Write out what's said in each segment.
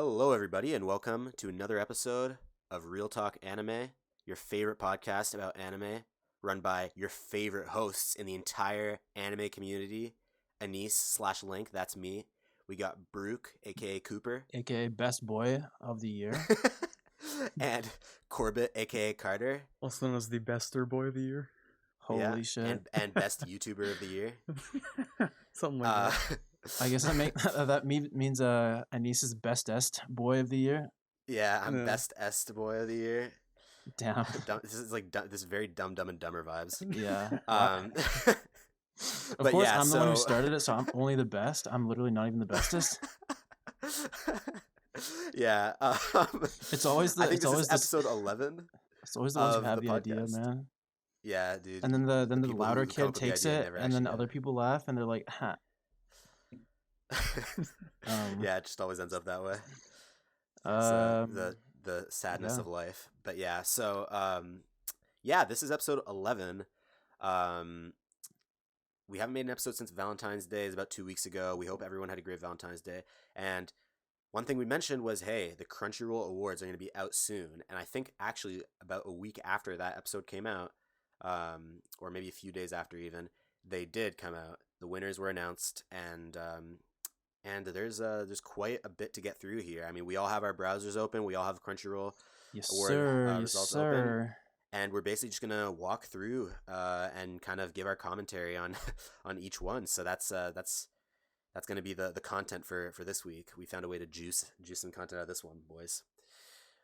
Hello, everybody, and welcome to another episode of Real Talk Anime, your favorite podcast about anime, run by your favorite hosts in the entire anime community. Anise/Link, that's me. We got Brooke, aka Cooper, aka Best Boy of the Year, and Corbett, aka Carter, also known as the Bester Boy of the Year. Holy shit! and Best YouTuber of the Year. Something like that. I guess that means Anis's bestest boy of the year. Yeah, I'm Best Est Boy of the Year. Damn. This is like this is very Dumb and Dumber vibes. Yeah. But course, yeah, I'm the one who started it, so I'm only the best. I'm literally not even the bestest. Yeah. It's always the. I think it's this always is episode 11. It's always the ones who of have the the idea, podcast. Man. Yeah, dude. And then the people louder who come kid up with the takes idea it, never and then actually other people laugh, and they're like, "Ha." Yeah, it just always ends up that way. The sadness yeah. of life. But yeah, so yeah, this is episode 11. We haven't made an episode since Valentine's Day. It's about 2 weeks ago. We hope everyone had a great Valentine's Day. And one thing we mentioned was, hey, the Crunchyroll Awards are going to be out soon. And I think actually about a week after that episode came out, or maybe a few days after even, they did come out. The winners were announced, and there's quite a bit to get through here. I mean, we all have our browsers open. We all have Crunchyroll Award results open. And we're basically just gonna walk through and kind of give our commentary on on each one. So that's gonna be the content for this week. We found a way to juice some content out of this one, boys.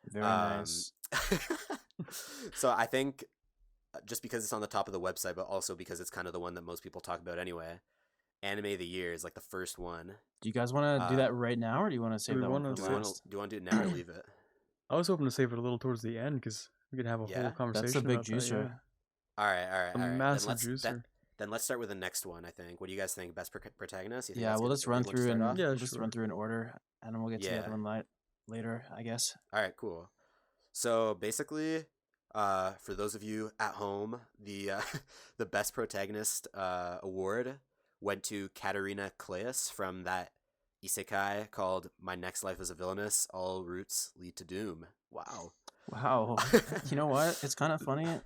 Very nice. So I think just because it's on the top of the website, but also because it's kind of the one that most people talk about anyway, Anime of the Year is like the first one. Do you guys want to do that right now, or do you want to save that one for last? Do you want to do it now or leave it? I was hoping to save it a little towards the end because we could have a whole conversation. That's a big about juicer. That, yeah. All right. A massive juicer. Then let's start with the next one. I think. What do you guys think? Best protagonist? Yeah, we'll just run through and run through in order, and then we'll get to the other one later, I guess. All right, cool. So basically, for those of you at home, the the best protagonist award went to Katarina Kleus from that isekai called My Next Life as a Villainess. All routes lead to doom. Wow. You know what? It's kind of funny.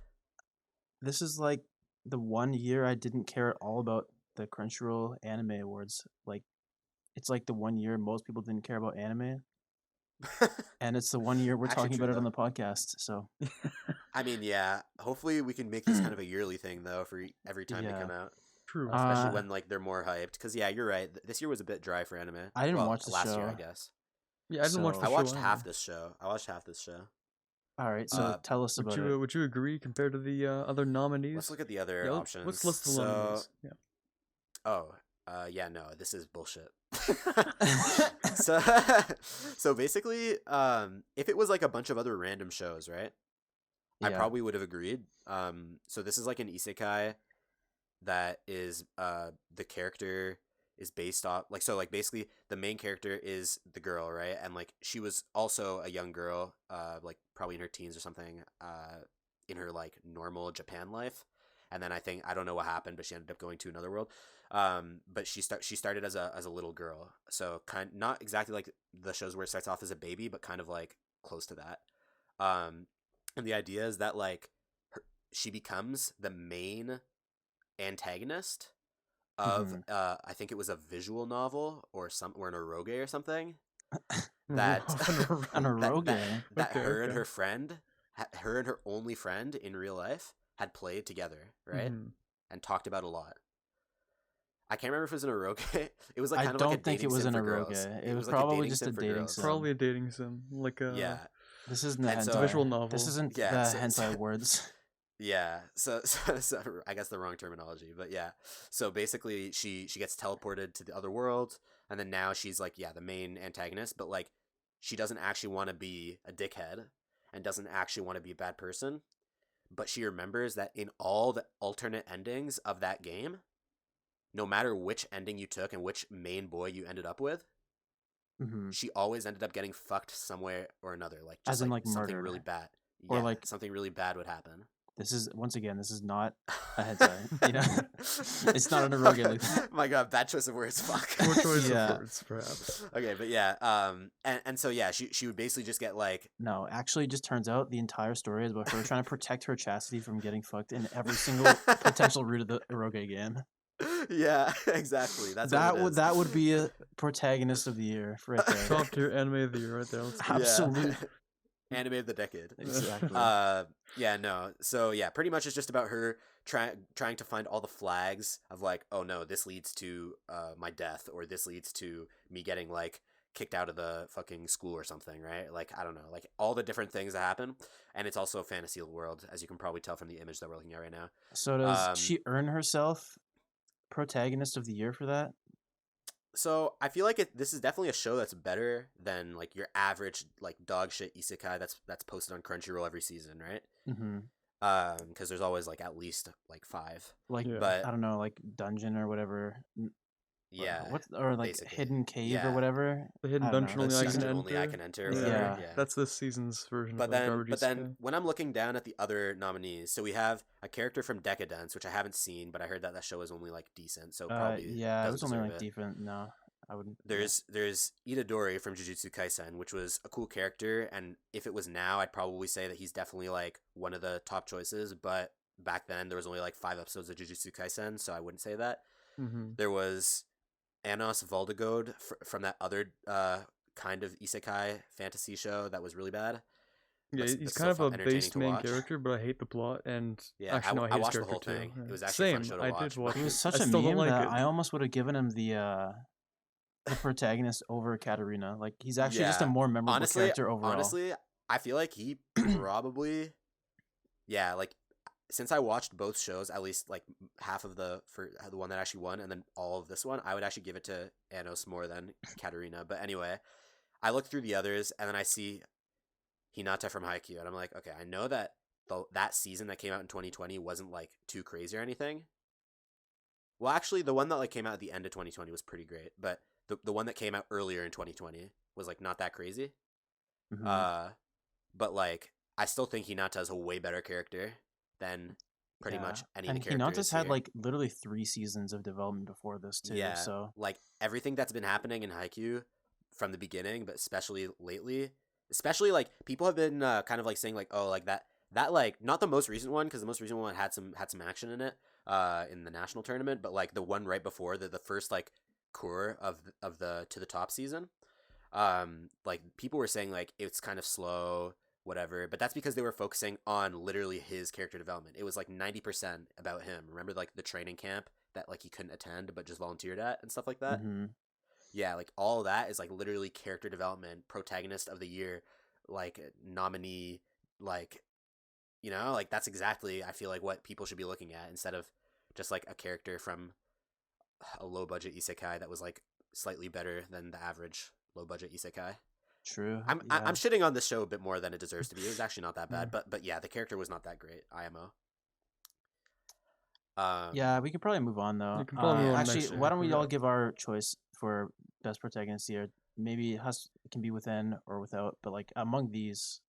This is like the 1 year I didn't care at all about the Crunchyroll Anime Awards. Like, it's like the 1 year most people didn't care about anime. And it's the 1 year we're talking about it on the podcast. So, I mean, yeah. Hopefully, we can make this kind of a yearly thing, though, for every time they come out. True. Especially when like they're more hyped. Because yeah, you're right. This year was a bit dry for anime. I didn't watch the last show. year, I guess. Yeah, I didn't watch the show. I watched half this show. All right, so tell us about it. Would you agree compared to the other nominees? Let's look at the other options. Let's list the nominees. Yeah. Oh, yeah, no, this is bullshit. So basically, if it was like a bunch of other random shows, right? Yeah. I probably would have agreed. So this is like an isekai that is the character is based off basically the main character is the girl, right? And like she was also a young girl, like probably in her teens or something, in her like normal Japan life. And then I don't know what happened, but she ended up going to another world. But she started as a little girl, so not exactly like the shows where it starts off as a baby, but kind of like close to that. And the idea is that like she becomes the main antagonist of I think it was a visual novel or an eroge or something that an eroge that her and her friend, her and her only friend in real life had played together, right? And talked about a lot. I can't remember if it was an eroge. It was like kind of like a dating sim for girls. It was probably just a dating sim. Probably a dating sim, like a This isn't the visual novel. This isn't the hentai words. Yeah, so I guess the wrong terminology, but yeah. So basically, she gets teleported to the other world, and then now she's like, the main antagonist, but like, she doesn't actually want to be a dickhead, and doesn't actually want to be a bad person, but she remembers that in all the alternate endings of that game, no matter which ending you took and which main boy you ended up with, she always ended up getting fucked somewhere or another, like just like something murdered. really bad, or like something really bad would happen. This is not a hentai. You know, it's not an eroge like that. My God, bad choice of words. Fuck. Poor choice Yeah. of words, perhaps. Okay, but yeah, and so yeah, she would basically just get like, No, actually, it just turns out the entire story is about her trying to protect her chastity from getting fucked in every single potential route of the eroge game. yeah, exactly. That's what it is. That would be a protagonist of the year right there. Top tier anime of the year right there. Let's go. Absolutely. Anime of the decade. Exactly. Yeah, no. So yeah, pretty much it's just about her trying to find all the flags of like, oh no, this leads to my death, or this leads to me getting like kicked out of the fucking school or something, right? Like, I don't know, like all the different things that happen. And it's also a fantasy world, as you can probably tell from the image that we're looking at right now. So does she earn herself protagonist of the year for that? So I feel like this is definitely a show that's better than like your average like dog shit isekai that's posted on Crunchyroll every season, right? Mm-hmm. Because there's always like at least like 5. Like, Yeah. But I don't know, like Dungeon or whatever. yeah, Or like basically. Hidden Cave or Yeah. whatever. The hidden I don't dungeon know. only the I can season enter. only I can enter. Or Yeah. whatever. Yeah. That's this season's version But of like then, garbage but then isekai. when I'm looking down at the other nominees, so we have a character from Decadence, which I haven't seen, but I heard that show is only like decent, so probably yeah, it was doesn't only deserve like it. decent. No, I wouldn't. There's Itadori from Jujutsu Kaisen, which was a cool character, and if it was now, I'd probably say that he's definitely like one of the top choices. But back then, there was only like 5 episodes of Jujutsu Kaisen, so I wouldn't say that. Mm-hmm. There was Anos Voldegod from that other kind of isekai fantasy show that was really bad. Yeah, But he's still kind of a entertaining base to main watch. character, but I hate the plot. And Yeah, actually, no, I hate I his watched the character whole too. thing. Yeah. It was actually a fun Same. show to I watch. did watch He was it. such I a still meme don't like that it. I almost would have given him the protagonist over Katarina. Like, he's actually just a Yeah. more memorable character overall. Honestly, I feel like he probably, yeah, like since I watched both shows, at least like half of the one that actually won, and then all of this one, I would actually give it to Anos more than Katarina. But anyway, I look through the others, and then I see Hinata from Haikyuu, and I'm like, okay, I know that that season that came out in 2020 wasn't like too crazy or anything. Well, actually, the one that like came out at the end of 2020 was pretty great, but the one that came out earlier in 2020 was like not that crazy. Mhm. But like I still think Hinata is a way better character than pretty Yeah. much any And of the characters Hinata's had here. like literally 3 seasons of development before this too. Yeah, So like everything that's been happening in Haikyuu from the beginning, but especially lately, especially like people have been kind of like saying like, oh, like that like not the most recent one, because the most recent one had some action in it in the national tournament, but like the one right before the first like core of the to the top season, like people were saying like it's kind of slow, whatever, but that's because they were focusing on literally his character development. It was like 90% about him. Remember like the training camp that like he couldn't attend but just volunteered at and stuff like that? mhm. Yeah, like all of that is like literally character development, protagonist of the year, like nominee, like, you know, like that's exactly I feel like what people should be looking at, instead of just like a character from a low budget isekai that was like slightly better than the average low budget isekai. True. I'm yeah. I'm shitting on this show a bit more than it deserves to be. It was actually not that bad, Yeah. but yeah, the character was not that great. IMO. Yeah, we could probably move on though. You can probably move on Actually, next why year, don't we yeah. all give our choice for best protagonist here? Maybe it can be within or without, but like among these,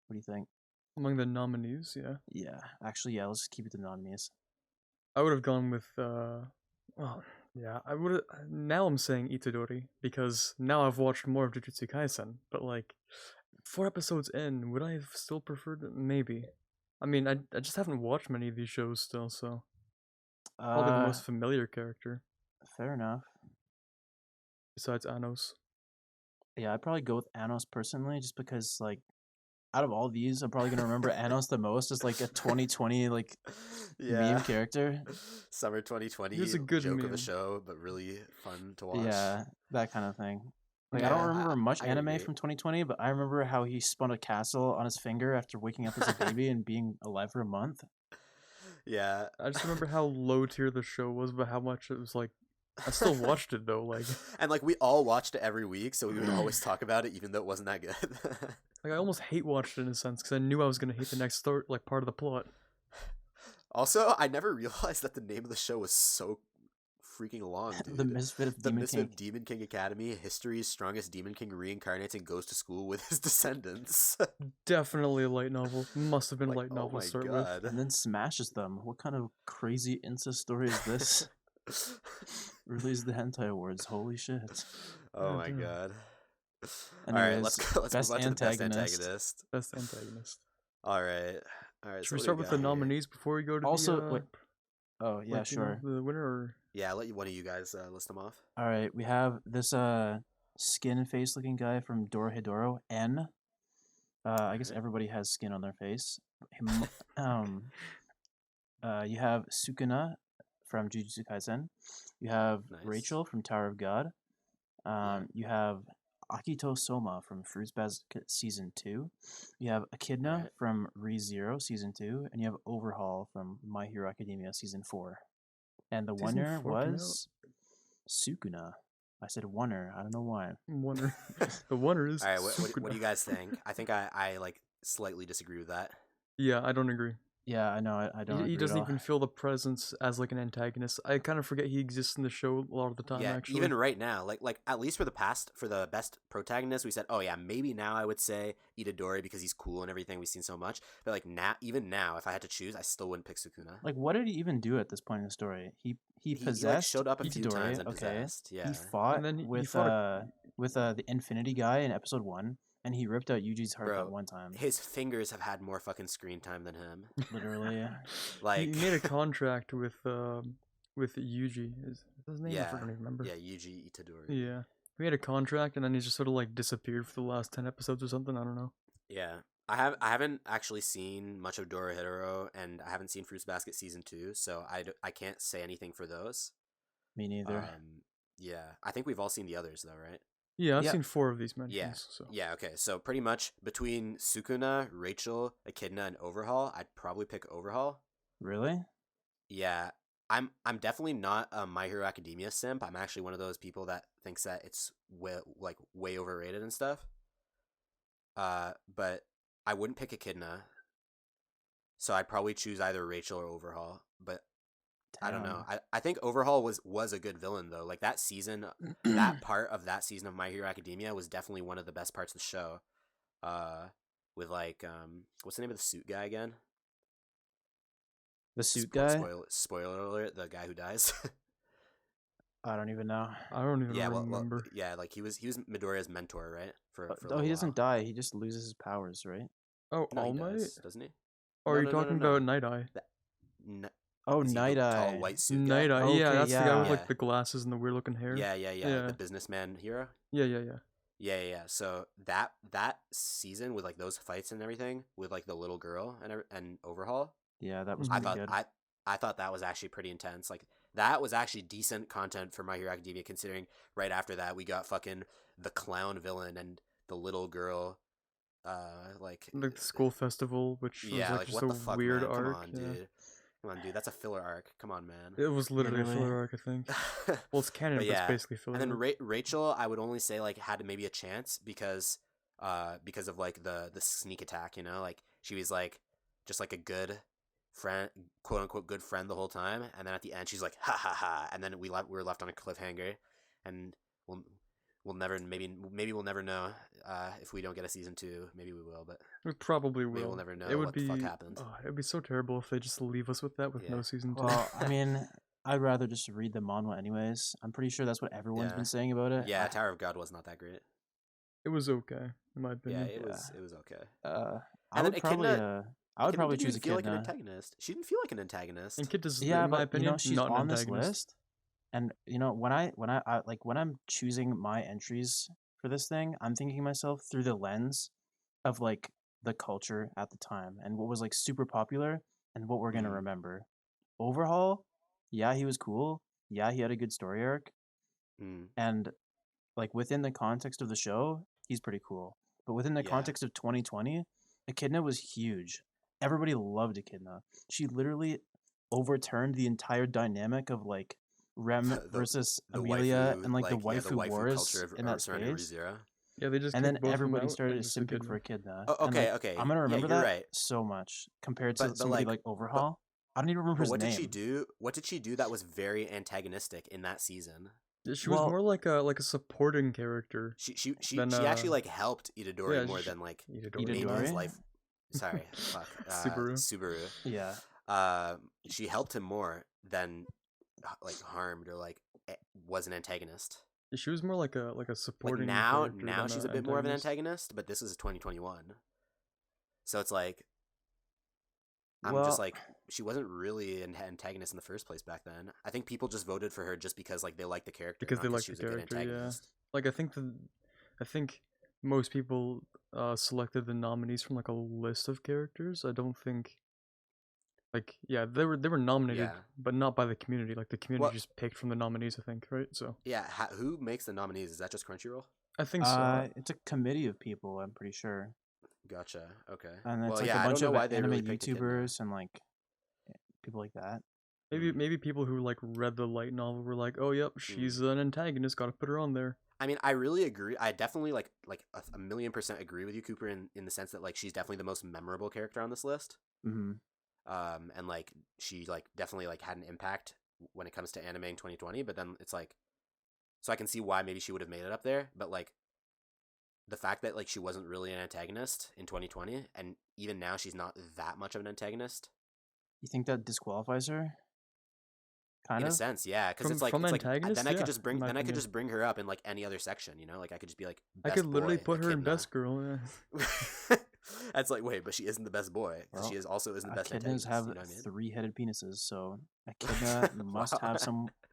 what do you think? Among the nominees, yeah, Yeah, actually, yeah. Let's keep it to nominees. I would have gone with. Well, yeah, I would. Now I'm saying Itadori because now I've watched more of Jujutsu Kaisen. But like, 4 episodes in, would I have still preferred it? Maybe. I mean, I just haven't watched many of these shows still, so probably the most familiar character Fair enough. besides Anos. Yeah, I'd probably go with Anos personally, just because like out of all these, I'm probably gonna remember Anos the most as like a 2020 like meme character. Summer 2020. He was a good joke of a meme. show, but really fun to watch. Yeah, that kind of thing. Like I Yeah, don't remember much I anime agree. from 2020, but I remember how he spun a castle on his finger after waking up as a baby and being alive for a month. Yeah. I just remember how low tier the show was, but how much it was like. I still watched it though, like And like we all watched it every week, so we would always talk about it, even though it wasn't that good. I almost hate watched it in a sense because I knew I was gonna hate the next part of the plot. Also, I never realized that the name of the show was so freaking long, dude. The Misfit of The Demon Misfit King. of Demon King Academy, history's strongest Demon King reincarnates and goes to school with his descendants. Definitely a light novel. Must have been a Like, light oh novel my to start god. And then smashes them. What kind of crazy incest story is this? Release the hentai awards. Holy shit. Oh my damn. god. All right, Anyways, let's move best on to the best antagonist. antagonist. Best antagonist. All right. Should So we what do start with the got here? nominees before we go to Also, the wait. Oh, yeah, like, you know, sure. the winner? Or Yeah, I'll let one of you guys list them off. All right, we have this skin face looking guy from Dorohedoro, N. I guess Alright. everybody has skin on their face. You have Sukuna from Jujutsu Kaisen. You have Nice. Rachel from Tower of God. You have Akito Soma from Fruits Basket Season 2. You have Echidna Alright. from ReZero Season 2. And you have Overhaul from My Hero Academia Season 4. And the Season winner 4 came out? was Sukuna. I said winner. I don't know why. winner. The winner is. All right, what do Sukuna. you guys think? I think I like slightly disagree with that. Yeah, I don't agree. Yeah, I know. I don't. He agree doesn't at all. even feel the presence as like an antagonist. I kind of forget he exists in the show a lot of the time. Yeah, actually, even right now, like at least for the best protagonist, we said, oh yeah, maybe now I would say Itadori because he's cool and everything. We've seen so much, but like even now, if I had to choose, I still wouldn't pick Sukuna. Like, what did he even do at this point in the story? He possessed. Showed up a few Itadori, times and okay. possessed. Yeah, He fought And then he with fought the Infinity guy in episode 1, and he ripped out Yuji's heart Bro, that one time. his fingers have had more fucking screen time than him. Literally. Like he made a contract with Yuji. Is his name? I don't even remember. Yeah, Yuji Itadori. Yeah. He made a contract and then he just sort of like disappeared for the last 10 episodes or something. I don't know. Yeah. I haven't actually seen much of Dorohedoro, and I haven't seen Fruits Basket Season 2, so I can't say anything for those. Me neither. Yeah. I think we've all seen the others, though, right? Yeah, I've Yeah. seen 4 of these mentions. Yeah. So. Yeah, okay. So pretty much between Sukuna, Rachel, Echidna, and Overhaul, I'd probably pick Overhaul. Really? Yeah. I'm definitely not a My Hero Academia simp. I'm actually one of those people that thinks that it's way overrated and stuff. But I wouldn't pick Echidna. So I'd probably choose either Rachel or Overhaul. But I don't know. I think Overhaul was a good villain though. Like that season, that part of that season of My Hero Academia was definitely one of the best parts of the show. With like what's the name of the suit guy again? The suit guy? Spoiler alert, the guy who dies. I don't even know. I don't even yeah, remember. yeah, like he was Midoriya's mentor, right? For a Oh, little he doesn't while. die. He just loses his powers, right? Oh, No, All he Might? does, doesn't he? Or are No, you no, no, talking no, no. about Night Eye? Oh, Is he the Night tall Eye. white suit Night guy? Eye. Yeah, Okay, that's the guy with yeah. like the glasses and the weird looking hair. Yeah, Yeah. like the businessman hero. Yeah. Yeah. So that season with like those fights and everything with like the little girl and Overhaul, Yeah, that was I pretty thought good. I thought that was actually pretty intense. Like that was actually decent content for My Hero Academia, considering right after that we got fucking the clown villain and the little girl, like Like the school festival, which was yeah, like like just what a the fuck, weird man? arc. Come on, dude, that's a filler arc. Come on, man. It was literally a Literally. filler arc, I think. Well, it's canon, But but yeah, it's basically filler. And then arc. Rachel, I would only say like had maybe a chance because of like the sneak attack, you know, like she was like just like a good friend, quote unquote good friend the whole time, and then at the end she's like ha ha ha, and then we were left on a cliffhanger, and we'll never maybe we'll never know if we don't get a season 2. Maybe we will, but We probably will. maybe we'll never know It would what be. the fuck happened. Oh, it would be so terrible if they just leave us with that with Yeah. no season 2. Well, I mean, I'd rather just read the manhwa anyways. I'm pretty sure that's what everyone's Yeah. been saying about it. Yeah, Tower of God was not that great. It was okay, in my Yeah, opinion. it was okay. I And would then probably Echidna- probably didn't choose even feel like an Echidna. antagonist. She didn't feel like an antagonist. And Kid is, Yeah, in my but opinion, she's not an on this antagonist. list, and when I'm choosing my entries for this thing, I'm thinking myself through the lens of like the culture at the time and what was like super popular and what we're gonna Mhm. remember. Overhaul, yeah, he was cool. Yeah, he had a good story arc, Mm. and like within the context of the show, he's pretty cool. But within the Yeah. context of 2020, Echidna was huge. Everybody loved Echidna. She literally overturned the entire dynamic of like Rem The- versus The Amelia waifu, and like the yeah, waifu wars culture of, in that surrounding space. ReZero. Yeah, they just And kicked then both of them everybody out started and just simping Echidna. for Echidna. Oh, And, okay, like, okay. I'm gonna Yeah, remember you're that right. so much compared But- to but, somebody like- like Overhaul. I don't even remember his what name. did she do? What did she do that was very antagonistic in that season? She was more like a supporting character. She than, actually like helped Itadori more than like made his Itadori? life. Sorry, fuck. Subaru. Yeah. She helped him more than like harmed or like was an antagonist. She was more like a supporting. Like now she's a bit more of an antagonist, but this is 2021, so it's like I'm just like she wasn't really an antagonist in the first place back then. I think people just voted for her just because like they liked the character, because they liked she was the character. A good antagonist. Yeah, like I think most people selected the nominees from like a list of characters. I don't think. Like they were nominated, but not by the community. Like the community just picked from the nominees, I think, right? So yeah, who makes the nominees? Is that just Crunchyroll? I think so. It's a committee of people. I'm pretty sure. Gotcha. Okay. And it's like a bunch of anime YouTubers and like people like that. Maybe people who like read the light novel were like, oh yep, she's an antagonist, gotta put her on there. I mean, I really agree. I definitely like a million% agree with you, Cooper, in the sense that like she's definitely the most memorable character on this list. Mm-hmm. And like she like definitely like had an impact when it comes to anime in 2020. But then it's like, so I can see why maybe she would have made it up there. But like the fact that like she wasn't really an antagonist in 2020, and even now she's not that much of an antagonist. You think that disqualifies her? In a sense, yeah, because it's like then I could just bring her up in like any other section, you know, like I could just be like, I could literally put her in best girl. Yeah. That's like, wait, but she isn't the best boy. Well, she isn't the best antagonist. Echidnas have 3-headed penises, so Echidna must have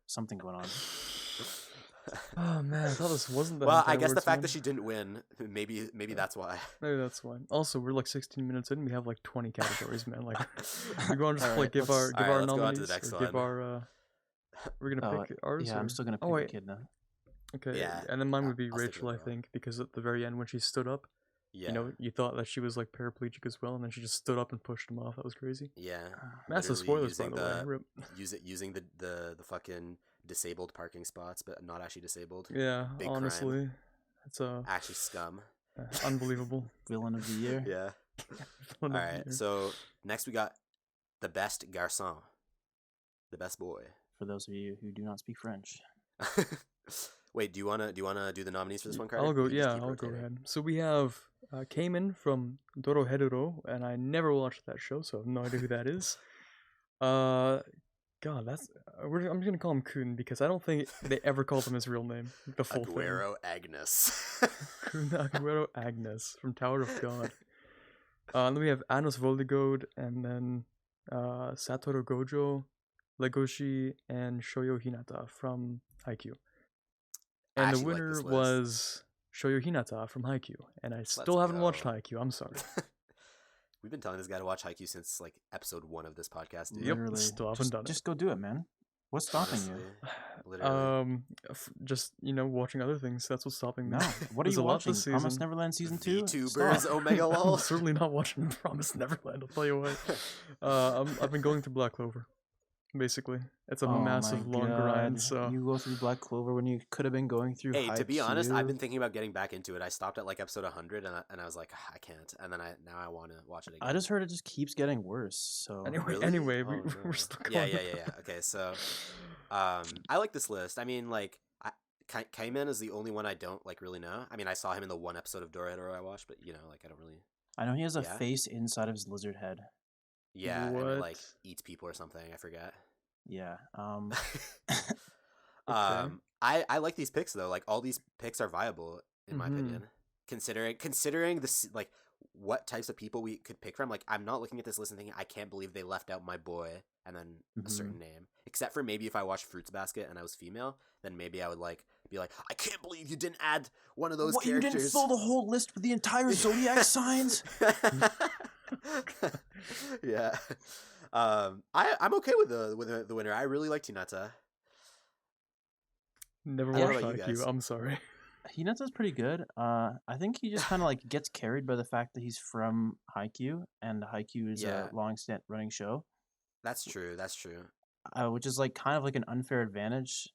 something going on. Oh man, I thought this wasn't that. Well, I guess the fact that she didn't win, maybe that's why. Maybe that's why. Also, we're like 16 minutes in, we have like 20 categories, man. Like, we're going to like give our nominees, give our. We're gonna pick ours. Yeah, I'm still gonna pick Echidna. Okay. Yeah. And then mine would be Rachel, I think, because at the very end when she stood up, you know, you thought that she was like paraplegic as well, and then she just stood up and pushed him off. That was crazy. Yeah. Massive spoilers, by the way. Using the fucking disabled parking spots, but not actually disabled. Yeah, big honestly, crime. It's actually scum. Unbelievable. Villain of the year. Yeah. All right. So next we got the best garçon, the best boy. For those of you who do not speak French. Wait, do you wanna do the nominees for this one, Carter? I'll go ahead. So we have Cayman from Dorohedoro, and I never watched that show, so I have no idea who that is. God, that's I'm just gonna call him Kun because I don't think they ever called him his real name, the full Aguero Agnes. Kun Aguero Agnes from Tower of God. Then we have Anos Voldigode, and then Satoru Gojo, Legoshi, and Shoyo Hinata from Haikyuu. And the winner was Shoyo Hinata from Haikyuu, and I still haven't watched Haikyuu. I'm sorry. We've been telling this guy to watch Haikyuu since like episode 1 of this podcast. Dude. Yep, still haven't done it. Just go do it, man. What's stopping you? Literally. Just watching other things. That's what's stopping me. No, what are you watching? Promise Neverland season 2. VTubers, Omega Lol. I'm certainly not watching Promise Neverland. I'll tell you what. I've been going through Black Clover. Basically, it's a massive long grind. So you go through Black Clover when you could have been going through. Hey, to be honest, I've been thinking about getting back into it. I stopped at like episode 100, and I was like, I can't. And then now I want to watch it again. I just heard it just keeps getting worse. So anyway, we're still going. Yeah. Okay, so I like this list. I mean, like, Cayman is the only one I don't like really know. I mean, I saw him in the one episode of Dorohedoro I watched, but like I don't really. I know he has a face inside of his lizard head. Yeah, and it, like eats people or something. I forget. Yeah. Okay. I like these picks though. Like all these picks are viable in my opinion. Considering this, like what types of people we could pick from. Like I'm not looking at this list and thinking I can't believe they left out my boy and then a certain name. Except for maybe if I watched Fruits Basket and I was female, then maybe I would be like, I can't believe you didn't add one of those characters. You didn't fill the whole list with the entire zodiac signs? Yeah. I'm okay with the winner. I really like Hinata. Never watched Haikyuu. I'm sorry. Hinata's pretty good. I think he just kind of like gets carried by the fact that he's from Haikyuu, and Haikyuu is a running show. That's true. Which is like kind of like an unfair advantage.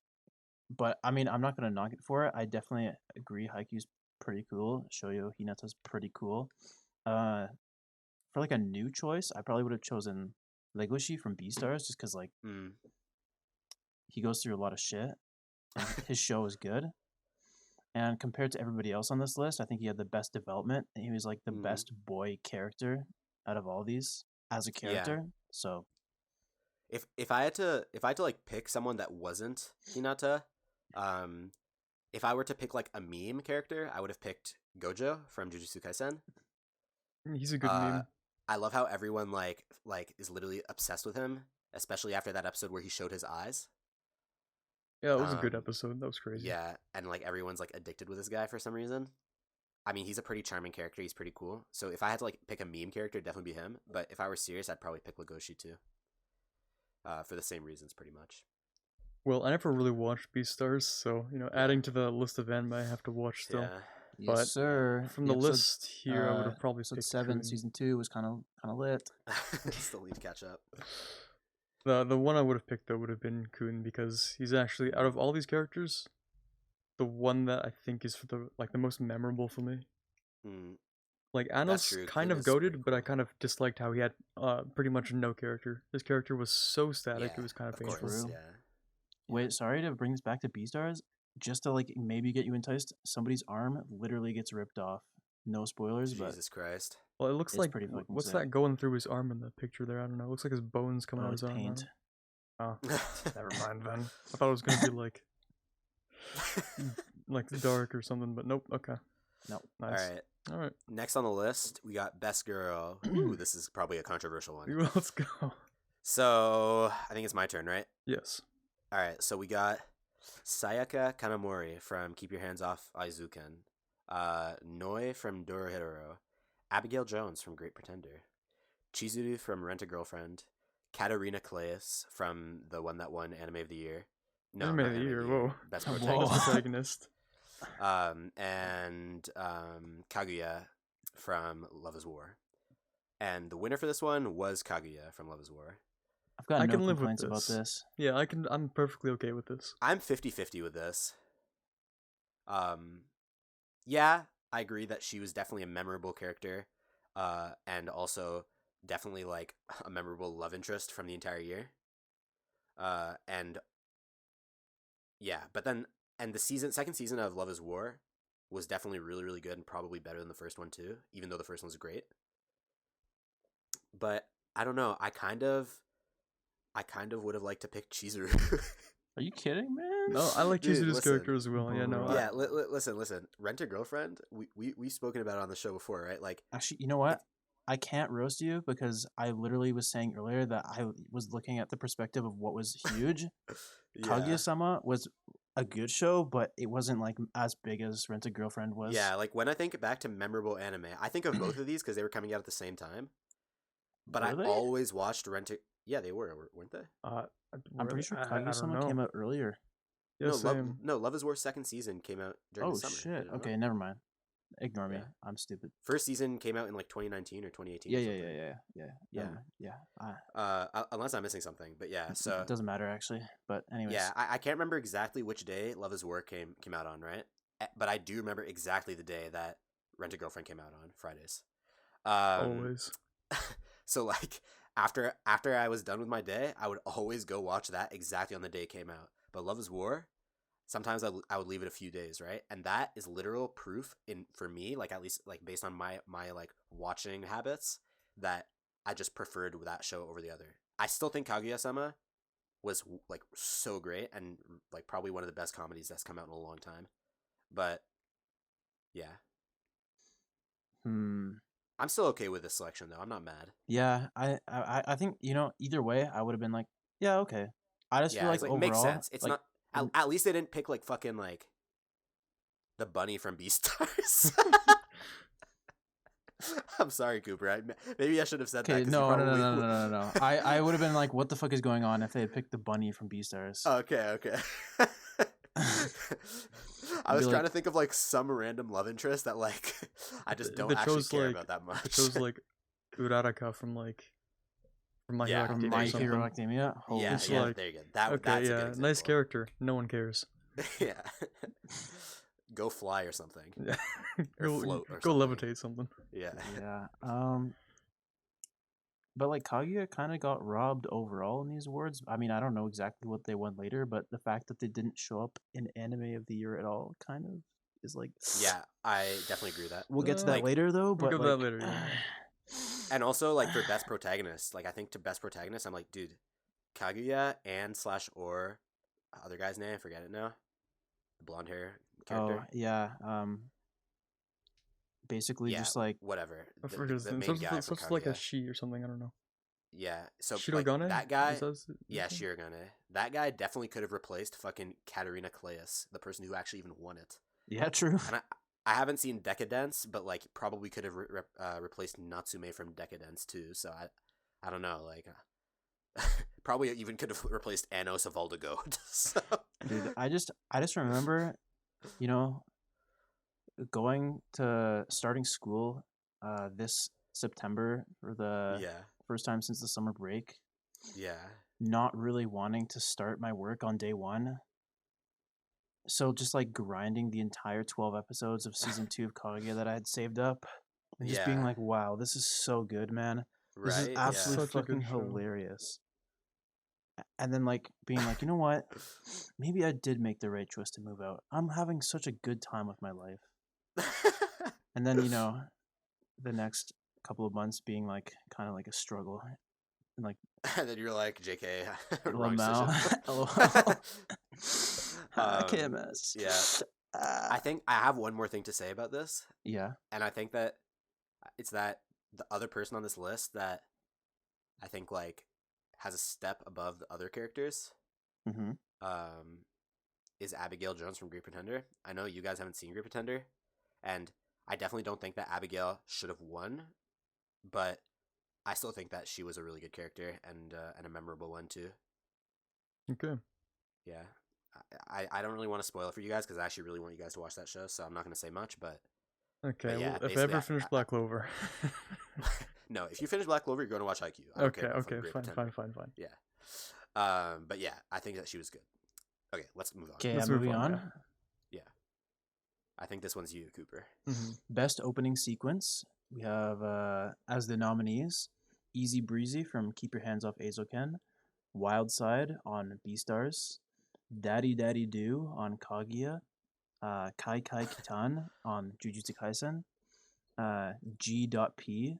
But I mean, I'm not gonna knock it for it. I definitely agree. Haikyuu's pretty cool. Shoyo Hinata's pretty cool. For like a new choice, I probably would have chosen Legoshi from Beastars, just because like he goes through a lot of shit, and his show is good. And compared to everybody else on this list, I think he had the best development, and he was like the best boy character out of all these as a character. Yeah. So, if I had to like pick someone that wasn't Hinata, if I were to pick like a meme character, I would have picked Gojo from Jujutsu Kaisen. He's a good meme. I love how everyone like is literally obsessed with him, especially after that episode where he showed his eyes. Yeah, it was a good episode. That was crazy. Yeah, and like everyone's like addicted with this guy for some reason. I mean, he's a pretty charming character. He's pretty cool. So if I had to like pick a meme character, it'd definitely be him. But if I were serious, I'd probably pick Legoshi too. For the same reasons, pretty much. Well, I never really watched Beastars, so adding to the list of anime I have to watch still. Yeah. But yes, sir. From the list here, I would have probably picked 7, season 2 was kind of lit. Still need to catch up. The one I would have picked though would have been Kun, because he's actually, out of all these characters, the one that I think is for the most memorable for me. Like Ano's kind of goated, but I kind of disliked how he had pretty much no character. His character was so static, it was kind of painful. Course, yeah. Wait, sorry to bring this back to Beastars. Just to like maybe get you enticed, somebody's arm literally gets ripped off. No spoilers, but Jesus Christ. Well, it looks like what's that going through his arm in the picture there? I don't know. It looks like his bones coming out of his arm. Paint. Oh, never mind then. I thought it was gonna be like dark or something, but nope. Okay. Nope. Nice. All right. Next on the list, we got Best Girl. Ooh, this is probably a controversial one. Let's go. So I think it's my turn, right? Yes. All right. So we got Sayaka Kanamori from Keep Your Hands Off Aizuken, Noi from Dorohedoro, Abigail Jones from Great Pretender, Chizuru from Rent a Girlfriend, Katarina Claes from the one that won Anime of the Year. No, Anime of the Year. Whoa. Best protagonist. And Kaguya from Love is War. And the winner for this one was Kaguya from Love is War. I've got no complaints about this. Yeah, I'm perfectly okay with this. I'm 50-50 with this. Yeah, I agree that she was definitely a memorable character, and also definitely like a memorable love interest from the entire year. And yeah, but then the second season of Love is War was definitely really, really good and probably better than the first one too, even though the first one was great. But I don't know, I kind of would have liked to pick Chizuru. Are you kidding, man? No, I like Chizuru's character as well. Yeah, no. Yeah, listen. Rent a Girlfriend. We've spoken about it on the show before, right? Like, actually, you know what? I can't roast you because I literally was saying earlier that I was looking at the perspective of what was huge. Yeah. Kaguya-sama was a good show, but it wasn't like as big as Rent a Girlfriend was. Yeah, like when I think back to memorable anime, I think of both of these because they were coming out at the same time. But I always watched Rent a... Yeah, they were, weren't they? I'm pretty sure Kaguya-sama came out earlier. Yeah, Love is War's second season came out during the summer. Oh shit! Okay, never mind. Ignore me. Yeah. I'm stupid. First season came out in like 2019 or 2018. Unless I'm missing something, but yeah. So it doesn't matter actually. But anyways. Yeah, I can't remember exactly which day Love is War came out on, right? But I do remember exactly the day that Rent a Girlfriend came out on, Fridays. Always. So like after I was done with my day, I would always go watch that exactly on the day it came out. But Love is War, sometimes I would leave it a few days, right? And that is literal proof for me, like at least like based on my like watching habits, that I just preferred that show over the other. I still think Kaguya-sama was like so great and like probably one of the best comedies that's come out in a long time. But yeah. I'm still okay with this selection though. I'm not mad. Yeah, I think either way I would have been like, yeah, okay. I just feel like overall, makes sense. It's like, not at least they didn't pick like fucking like the bunny from Beastars. I'm sorry, Cooper. Maybe I should have said that. No. I would have been like, what the fuck is going on if they had picked the bunny from Beastars? Okay. I was trying to think of like some random love interest that like I just don't actually care about that much. It shows like Uraraka from My Hero Academia. Yeah, there you go. That's a good example. Nice character. No one cares. Yeah. Go fly or something. Yeah. Or float or go something. levitate something. Yeah. Yeah. But like Kaguya kind of got robbed overall in these awards. I mean, I don't know exactly what they won later, but the fact that they didn't show up in Anime of the Year at all kind of is like. Yeah, I definitely agree with that. We'll get to that Like, later though. We'll But get like, that later. Yeah. and also like for best protagonist, like I think to best protagonist, I'm like, dude, Kaguya and slash or other guy's name, I forget it now. The blonde hair character. oh yeah, basically Yeah, just like whatever. I forget his The name. main guy from Supposed to like a Kaguya. she or something. I don't know. Yeah, so like Shirogane? that guy. Is that his Yeah, name? Shirogane. That guy definitely could have replaced fucking Katarina Claes, the person who actually even won it. yeah, true. And I haven't seen Decadence, but like probably could have replaced Natsume from Decadence too. So I don't know, like probably even could have replaced Anos of Goat. So. Dude, I just remember, you know, going to starting school this September for the Yeah, first time since the summer break, yeah, not really wanting to start my work on day one. So just like grinding the entire 12 episodes of season 2 of Kaguya that I had saved up and just being yeah. like, wow, this is so good, man. This is Right? absolutely Such a good fucking show. hilarious. And then like being like, you know what? Maybe I did make the right choice to move out. I'm having such a good time with my life. And then, you know, the next couple of months being like kind of like a struggle. And like And then you're like, JK, wrong Lamau. decision. KMS. Yeah. I think I have one more thing to say about this. Yeah. And I think that it's that the other person on this list that I think like has a step above the other characters Mm-hmm. is Abigail Jones from Great Pretender. I know you guys haven't seen Great Pretender, and I definitely don't think that Abigail should have won, but I still think that she was a really good character and a memorable one too. Okay. Yeah. I don't really want to spoil it for you guys because I actually really want you guys to watch that show, so I'm not going to say much, but Okay. yeah, Well, if I ever finish Black Clover. no, if you finish Black Clover, you're going to watch IQ. Okay. Fine. Yeah. But yeah, I think that she was good. Okay, let's move on. Okay, Let's moving move on, on. Yeah. I think this one's you, Cooper. Mm-hmm. Best opening sequence. We have as the nominees Easy Breezy from Keep Your Hands Off Azoken, Wild Side on Beastars, Daddy Daddy Do on Kaguya, Kai Kai Kitan on Jujutsu Kaisen, G.P.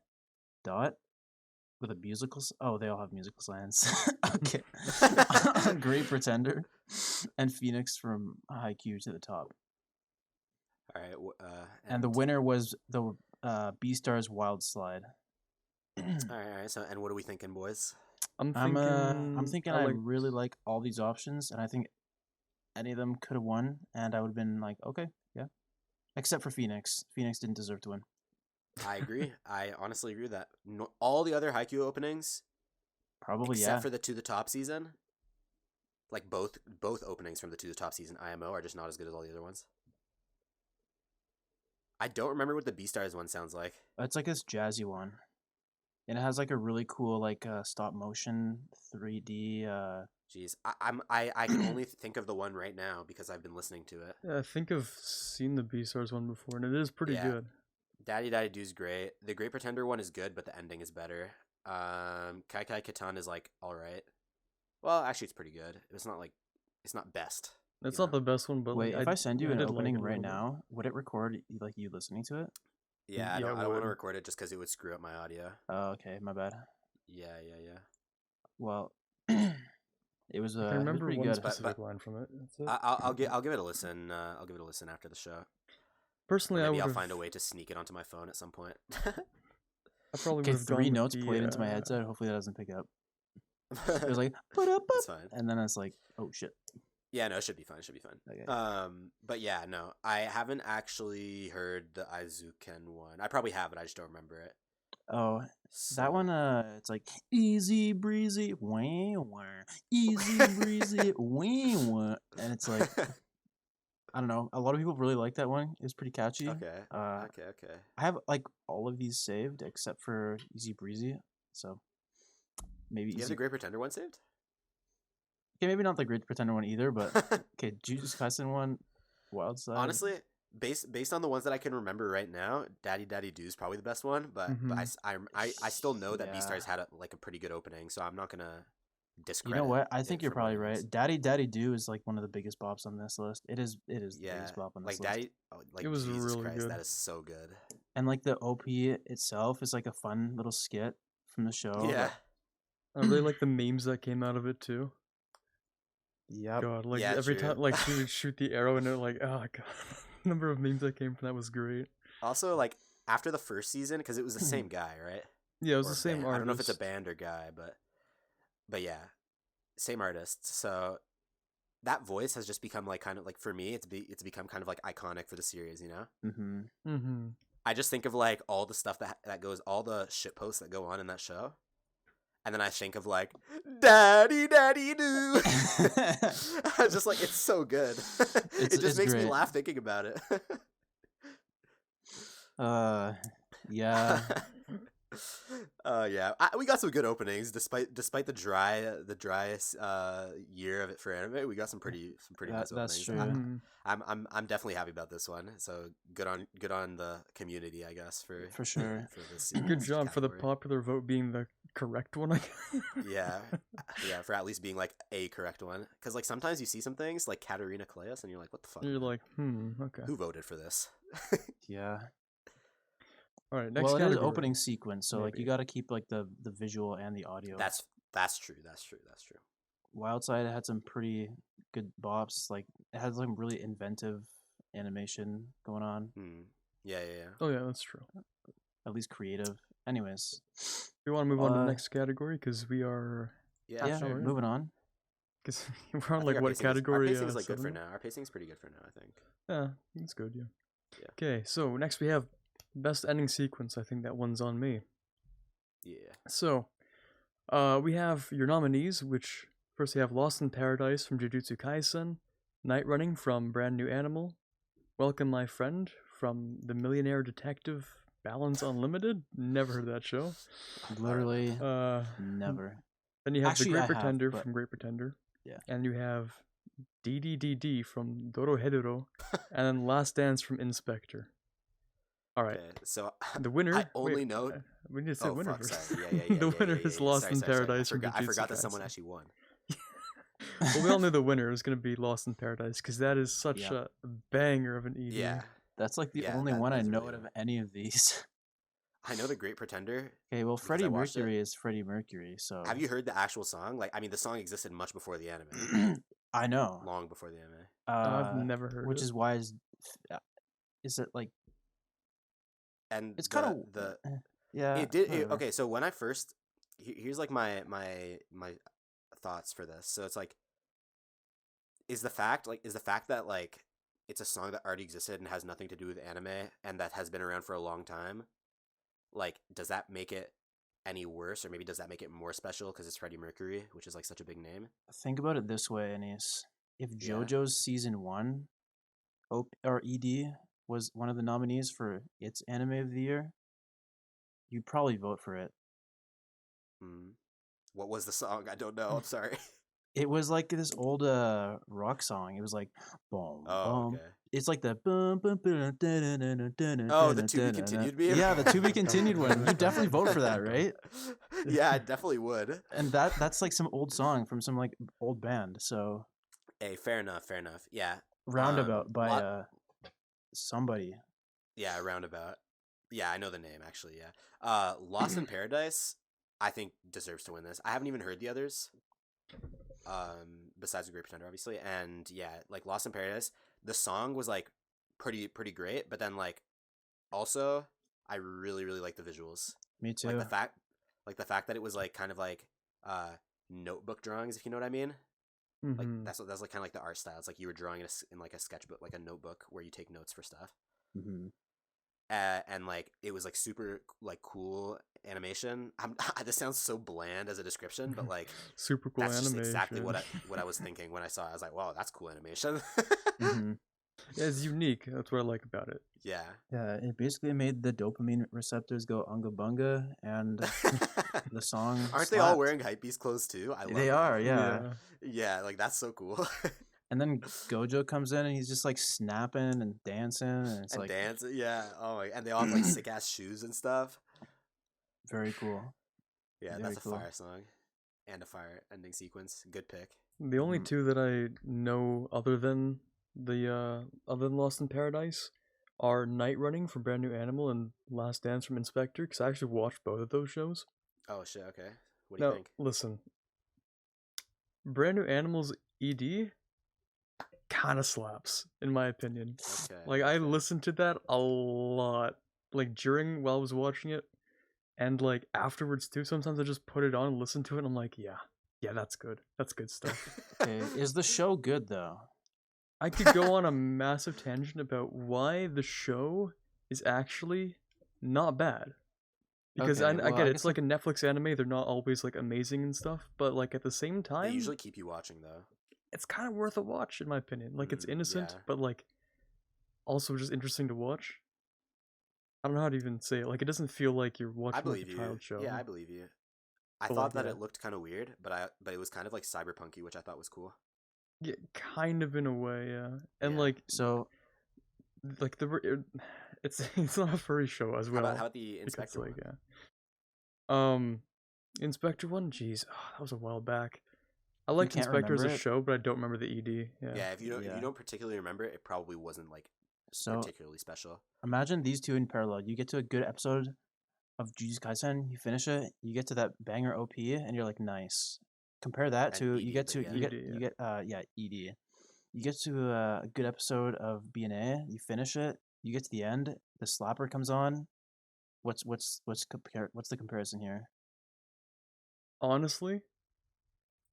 with a musical. Oh, they all have musical science. Okay. Great Pretender, and Phoenix from Haikyuu to the Top. All right. And the winner was the Beastars Wild Slide. All right. So, and what are we thinking, boys? I'm thinking I really like all these options, and I think any of them could have won, and I would have been like, okay, yeah. Except for Phoenix. Phoenix didn't deserve to win. I agree. I honestly agree with that. No, all the other Haikyuu openings, Probably, except yeah. for the To the Top season, like both openings from the To the Top season IMO are just not as good as all the other ones. I don't remember what the Beastars one sounds like. It's like this jazzy one. And it has like a really cool like stop motion 3D. Jeez, I can only think of the one right now because I've been listening to it. Yeah, I think I've seen the Beastars one before, and it is pretty good. Daddy Daddy Do's great. The Great Pretender one is good, but the ending is better. Kai Kai Kitan is like all right. Well, actually, it's pretty good. It's not best. It's not the best one, but wait, like, if I send you an opening like right now, would it record like you listening to it? Yeah, I don't want to record it just because it would screw up my audio. Oh, okay, my bad. Yeah. Well, it was. I remember pretty one good. specific line from it. That's it. I'll give it a listen. I'll give it a listen after the show. Personally, maybe I'll find a way to sneak it onto my phone at some point. I probably Okay, would have 3 notes played into my headset. Hopefully that doesn't pick up. It was like, that's fine. And then it's like, oh shit. Yeah, no, it should be fine. Okay. But yeah, no, I haven't actually heard the Aizuken one. I probably have it. I just don't remember it. Oh, so. That one. It's like easy breezy, wah, wah, easy breezy, wah, wah. And it's like, I don't know. A lot of people really like that one. It was pretty catchy. Okay. Okay. I have like all of these saved except for Easy Breezy. So maybe. Do you have the Great Pretender one saved? Okay, maybe not the Great Pretender one either, but okay, Jujutsu Kaisen one, Wild Side. Honestly, based on the ones that I can remember right now, Daddy Daddy Do is probably the best one. But I still know that Beastars had a pretty good opening, so I'm not gonna discredit. You know what? I think you're probably right. Daddy Daddy Do is like one of the biggest bops on this list. It is the biggest bop on this list. It was Jesus really Christ, good. that is so good. And like the OP itself is like a fun little skit from the show. Yeah. I really like the memes that came out of it too. Yep. God, like every time, like she would shoot the arrow and it, like, oh god, the number of memes that came from that was great. Also, like after the first season, because it was the same guy, right? Yeah, it was the same artist. I don't know if it's a band or guy, but yeah, same artist. So that voice has just become like kind of like for me, it's become kind of like iconic for the series, you know? Mm-hmm. Mm-hmm. I just think of like all the stuff that goes, all the shit posts that go on in that show. And then I think of like, Daddy Daddy Do. I just like, it's so good. It just makes me laugh thinking about it. Yeah. Yeah. We got some good openings despite the dry year of it for anime. We got some pretty nice openings. That's true. I'm definitely happy about this one. So good on the community, I guess, for sure. For this good job for the popular vote being the correct one. I guess. Yeah, for at least being like a correct one. Because like sometimes you see some things like Katarina Kleos and you're like, what the fuck? You're like, okay. Who voted for this? Yeah. All right, next category. It is opening sequence, so like you got to keep like the visual and the audio. That's true. Wildside had some pretty good bops. Like it had some really inventive animation going on. Yeah. Oh yeah, that's true. At least creative. Anyways, we want to move on to the next category because we are sure. Moving on. Because we're on like what category? Our pacing is like good for now. Our pacing is pretty good for now, I think. Yeah, that's good. Yeah. Okay, so next we have best ending sequence. I think that one's on me. Yeah. So, we have your nominees, which first we have Lost in Paradise from Jujutsu Kaisen, Night Running from Brand New Animal, Welcome My Friend from The Millionaire Detective Balance Unlimited. Never heard that show. Literally, never. Then you have The Great Pretender from Great Pretender. Yeah. And you have DDDD from Dorohedoro, and then Last Dance from Inspector. All right. Okay, so the winner. I only know. We need to say winner. Yeah. The winner is Lost in Paradise. I forgot that someone actually won. Well, we all knew the winner was going to be Lost in Paradise because that is such a banger of an ED. Yeah. That's like the only one I know out of any of these. I know The Great Pretender. Okay, well, Freddie Mercury is Freddie Mercury, so... Have you heard the actual song? Like, I mean, the song existed much before the anime. I know. Long before the anime. I've never heard which it. is why is it like... And it's kind of... Yeah. It did... okay, so when I first... Here's like my thoughts for this. So it's like... Is the fact that like it's a song that already existed and has nothing to do with anime and that has been around for a long time, like, does that make it any worse, or maybe does that make it more special because it's Freddie Mercury, which is like such a big name? Think about it this way, Anis. If JoJo's season 1 or ED was one of the nominees for its anime of the year, you'd probably vote for it. What was the song? I don't know. I'm sorry. It was like this old rock song. It was like boom, boom. Okay. It's like the boom, boom, boom, the To Be Continued meme? Yeah, the To Be Continued one. You definitely vote for that, right? Yeah, I definitely would. And that's like some old song from some like old band. So, hey, fair enough. Yeah, Roundabout by somebody. Yeah, Roundabout. Yeah, I know the name actually. Yeah, Lost in Paradise, I think deserves to win this. I haven't even heard the others. Besides The Great Pretender, obviously, and yeah, like Lost in Paradise, the song was like pretty great, but then like also I really like the visuals. Me too. Like the fact that it was like kind of like notebook drawings, if you know what I mean. Mm-hmm. Like that's like kind of like the art style. It's like you were drawing in like a sketchbook, like a notebook where you take notes for stuff. Mm-hmm. And like it was like super like cool animation. This sounds so bland as a description, but like super cool that's animation. Just exactly what I was thinking when I saw it. I was like, wow, that's cool animation. Mm-hmm. Yeah, it's unique. That's what I like about it. Yeah. Yeah, it basically made the dopamine receptors go unga bunga, and the song. Aren't they all wearing hypebeast clothes too? I love they that. are, yeah. Yeah, like that's so cool. And then Gojo comes in and he's just like snapping and dancing, and it's And like dance, yeah. Oh my, and they all have like sick ass shoes and stuff. very cool. Yeah, Very that's a cool. fire song and a fire ending sequence. Good pick. The only two that I know other than Lost in Paradise are Night Running from Brand New Animal and Last Dance from Inspector, because I actually watched both of those shows. Oh shit. Okay. What do you Now, think? listen, Brand New Animal's ED kind of slaps, in my opinion. Okay. Like, I okay. listened to that a lot, like during while I was watching it, and like afterwards too. Sometimes I just put it on and listen to it, and I'm like, yeah, that's good. That's good stuff. Okay, is the show good though? I could go on a massive tangent about why the show is actually not bad. Because Okay, I well, get I it, it's guess like a Netflix anime, they're not always like amazing and stuff, but like at the same They time, usually keep you watching though. it's kind of worth a watch in my opinion. Like it's innocent, yeah. but like also just interesting to watch. I don't know how to even say it. Like it doesn't feel like you're I watching like believe a you. child show. Yeah, I believe you. I But, thought like, that yeah. it looked kind of weird, but it was kind of like cyberpunky, which I thought was cool. Yeah, kind of in a way, yeah. And Yeah. like So it's not a furry show as well. How about the Inspector because, one? Inspector one, jeez, that was a while back. I liked can't Inspector as a remember it? show, but I don't remember the ED. Yeah. Yeah, if you Yeah. don't particularly remember it, it probably wasn't like so particularly special. imagine these two in parallel. You get to a good episode of Jujutsu Kaisen, you finish it, you get to that banger OP, and you're like, nice. Compare that And to ED, you get but to yeah. you get ED, you get ED. You get to a good episode of BNA, you finish it, you get to the end, the slapper comes on. What's the comparison here? Honestly,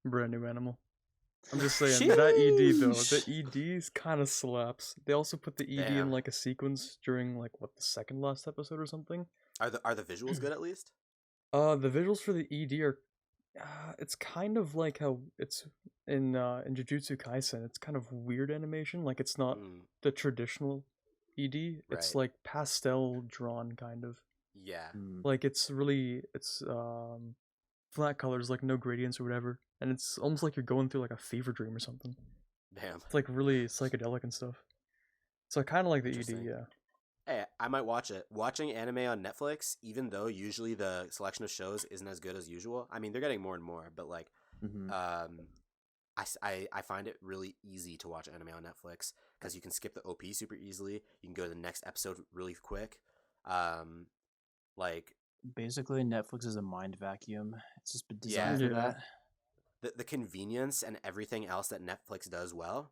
Brand New Animal. I'm just saying that ED though, the ED kind of slaps. They also put the ED in Damn. like a sequence during like what the second last episode or something. Are the visuals good at least? The visuals for the ED are, it's kind of like how it's in Jujutsu Kaisen. It's kind of weird animation. Like it's not the traditional ED. It's Right. like pastel drawn kind of. Yeah. Like it's flat colors, like no gradients or whatever, and it's almost like you're going through like a fever dream or something. Damn. It's like really psychedelic and stuff. So I kind of like the ED, Interesting. yeah. Hey, I might watch it. Watching anime on Netflix, even though usually the selection of shows isn't as good as usual. I mean, they're getting more and more, but like, I find it really easy to watch anime on Netflix because you can skip the OP super easily. You can go to the next episode really quick. Like basically Netflix is a mind vacuum. It's just been designed Yeah. for that. the convenience and everything else that Netflix does well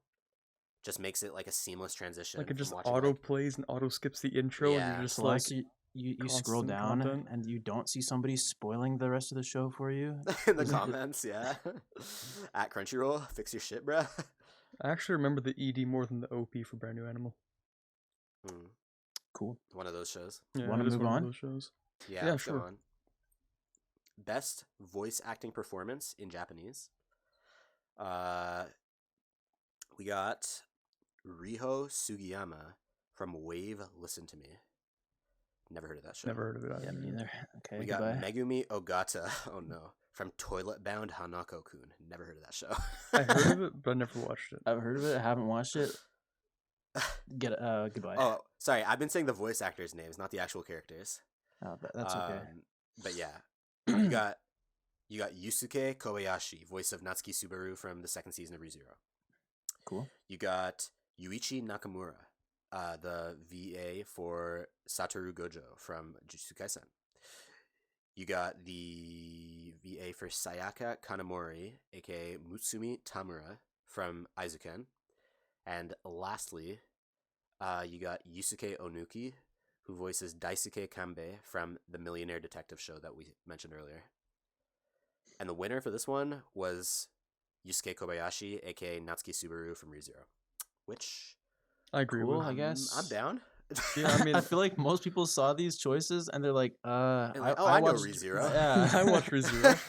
just makes it like a seamless transition. Like it just from watching, auto like, plays and auto skips the intro, and Yeah. you're just Plus, like, you scroll constant down content. and you don't see somebody spoiling the rest of the show for you. in the comments, yeah. At Crunchyroll, fix your shit, bruh. I actually remember the ED more than the OP for Brand New Animal. Cool. One of those shows. Yeah, Wanna it is move one on? of those shows. Yeah, Yeah, let's go sure. on. Best voice acting performance in Japanese. We got Riho Sugiyama from Wave Listen to Me. Never heard of that show. Never heard of it either. Yeah, me neither. Okay, We got goodbye. Megumi Ogata. Oh no. From Toilet Bound Hanako-kun. Never heard of that show. I heard of it, but I never watched it. I've heard of it. I haven't watched it. Goodbye. Oh, sorry. I've been saying the voice actors' names, not the actual characters. Oh, that's okay. But yeah, you got Yusuke Kobayashi, voice of Natsuki Subaru from the second season of ReZero. Cool. You got Yuichi Nakamura, the VA for Satoru Gojo from Jujutsu Kaisen. You got the VA for Sayaka Kanamori, aka Mutsumi Tamura from Aizuken. And lastly, you got Yusuke Onuki, who voices Daisuke Kanbei from the Millionaire Detective show that we mentioned earlier. And the winner for this one was Yusuke Kobayashi, aka Natsuki Subaru from ReZero, which I agree Cool, with. I guess. I'm down. Yeah, I mean, I feel like most people saw these choices and they're like, And like, I know watched ReZero. Yeah, I watch ReZero.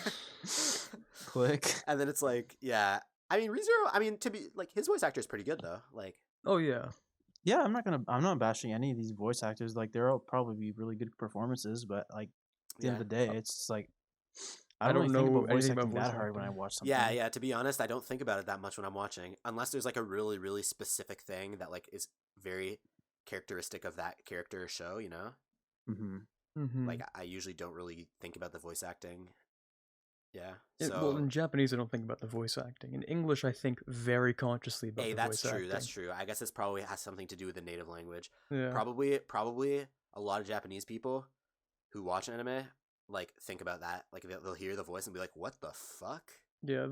Click. And then it's like, yeah. I mean, ReZero, I mean, to be like, his voice actor is pretty good though. Like, Oh yeah, Yeah, I'm not bashing any of these voice actors. Like, they'll probably be really good performances, but like at the end of the day, it's like I don't really think know about voice anything acting about voice that hard when I acting. watch something. Yeah. To be honest, I don't think about it that much when I'm watching, unless there's like a really, really specific thing that like is very characteristic of that character or show. You know, Mm-hmm. like I usually don't really think about the voice acting. Yeah. Well, So in Japanese, I don't think about the voice acting. In English, I think very consciously about hey, the that's voice true. acting. That's true. I guess this probably has something to do with the native language. Yeah. Probably a lot of Japanese people who watch anime like think about that. Like they'll hear the voice and be like, "What the fuck?" Yeah.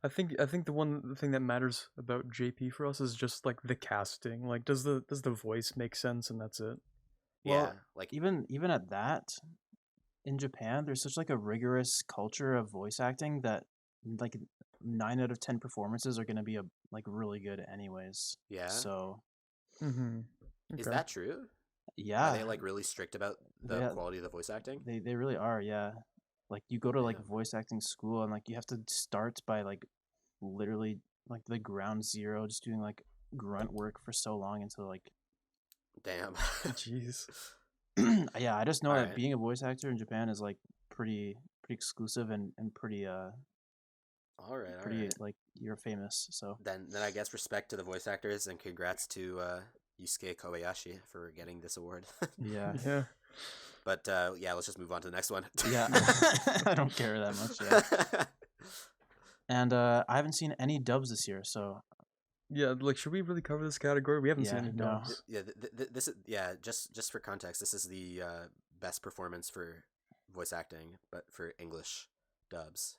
I think the one thing that matters about JP for us is just like the casting. Like, does the voice make sense, and that's it. Well, Yeah, like even at that, in Japan, there's such like a rigorous culture of voice acting that like 9 out of 10 performances are gonna be like really good anyways. yeah. So Mm-hmm. Is Okay. that true? Are yeah, they like really strict about the quality of the voice acting? they really are. Yeah, like you go to like Damn. voice acting school and like you have to start by like literally like the ground zero, just doing like grunt work for so long until like Damn. Jeez. yeah, I just know All that right. being a voice actor in Japan is like pretty exclusive and pretty All right. like you're famous. So Then I guess respect to the voice actors and congrats to Yusuke Kobayashi for getting this award. yeah. Yeah. But yeah, let's just move on to the next one. Yeah. I don't care that much. Yeah. And I haven't seen any dubs this year, so Yeah. Like, should we really cover this category? We haven't seen Yeah, any no. dubs. Yeah, this is just for context, this is the best performance for voice acting, but for English dubs,